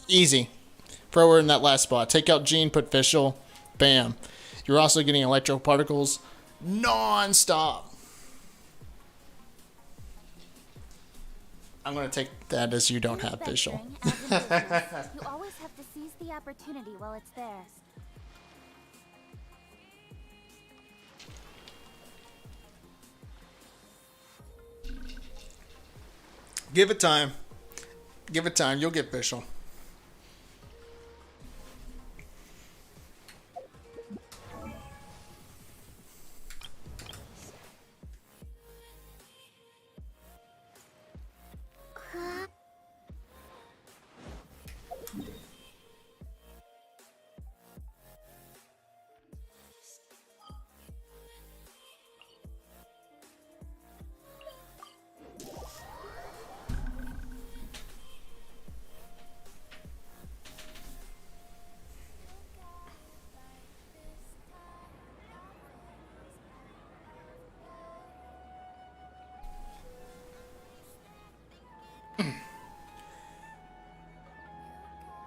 easy. Throw her in that last spot. Take out Jean, put Fischl, bam. You're also getting electro particles non-stop. I'm going to take that as you don't have Fischl. You always have to seize the opportunity while it's there. Give it time. Give it time. You'll get official.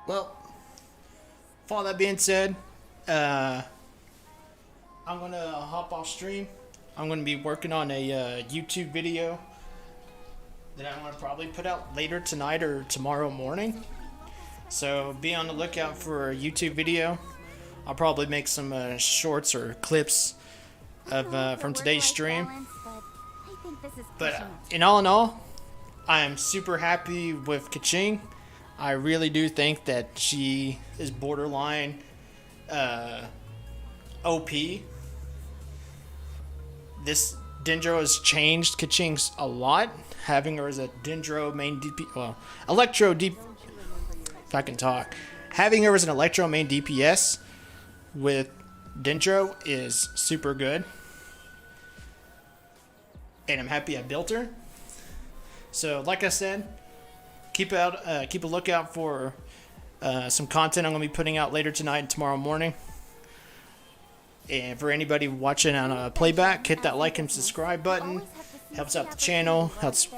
Well, with all that being said, I'm gonna hop off stream. I'm gonna be working on a YouTube video that I'm gonna probably put out later tonight or tomorrow morning. So be on the lookout for a YouTube video. I'll probably make some shorts or clips of from today's stream. But in all, I am super happy with Keqing. I really do think that she is borderline OP. This Dendro has changed Keqing's a lot, having her as a Dendro main DP, well, Electro DP, if I can talk. Having her as an Electro main DPS with Dendro is super good. And I'm happy I built her. So, like I said, keep a lookout for some content I'm going to be putting out later tonight and tomorrow morning. And for anybody watching on a playback, hit that like and subscribe button. Helps out the channel, helps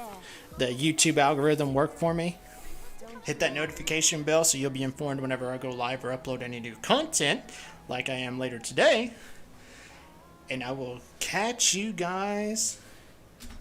the YouTube algorithm work for me. Hit that notification bell so you'll be informed whenever I go live or upload any new content, like I am later today. And I will catch you guys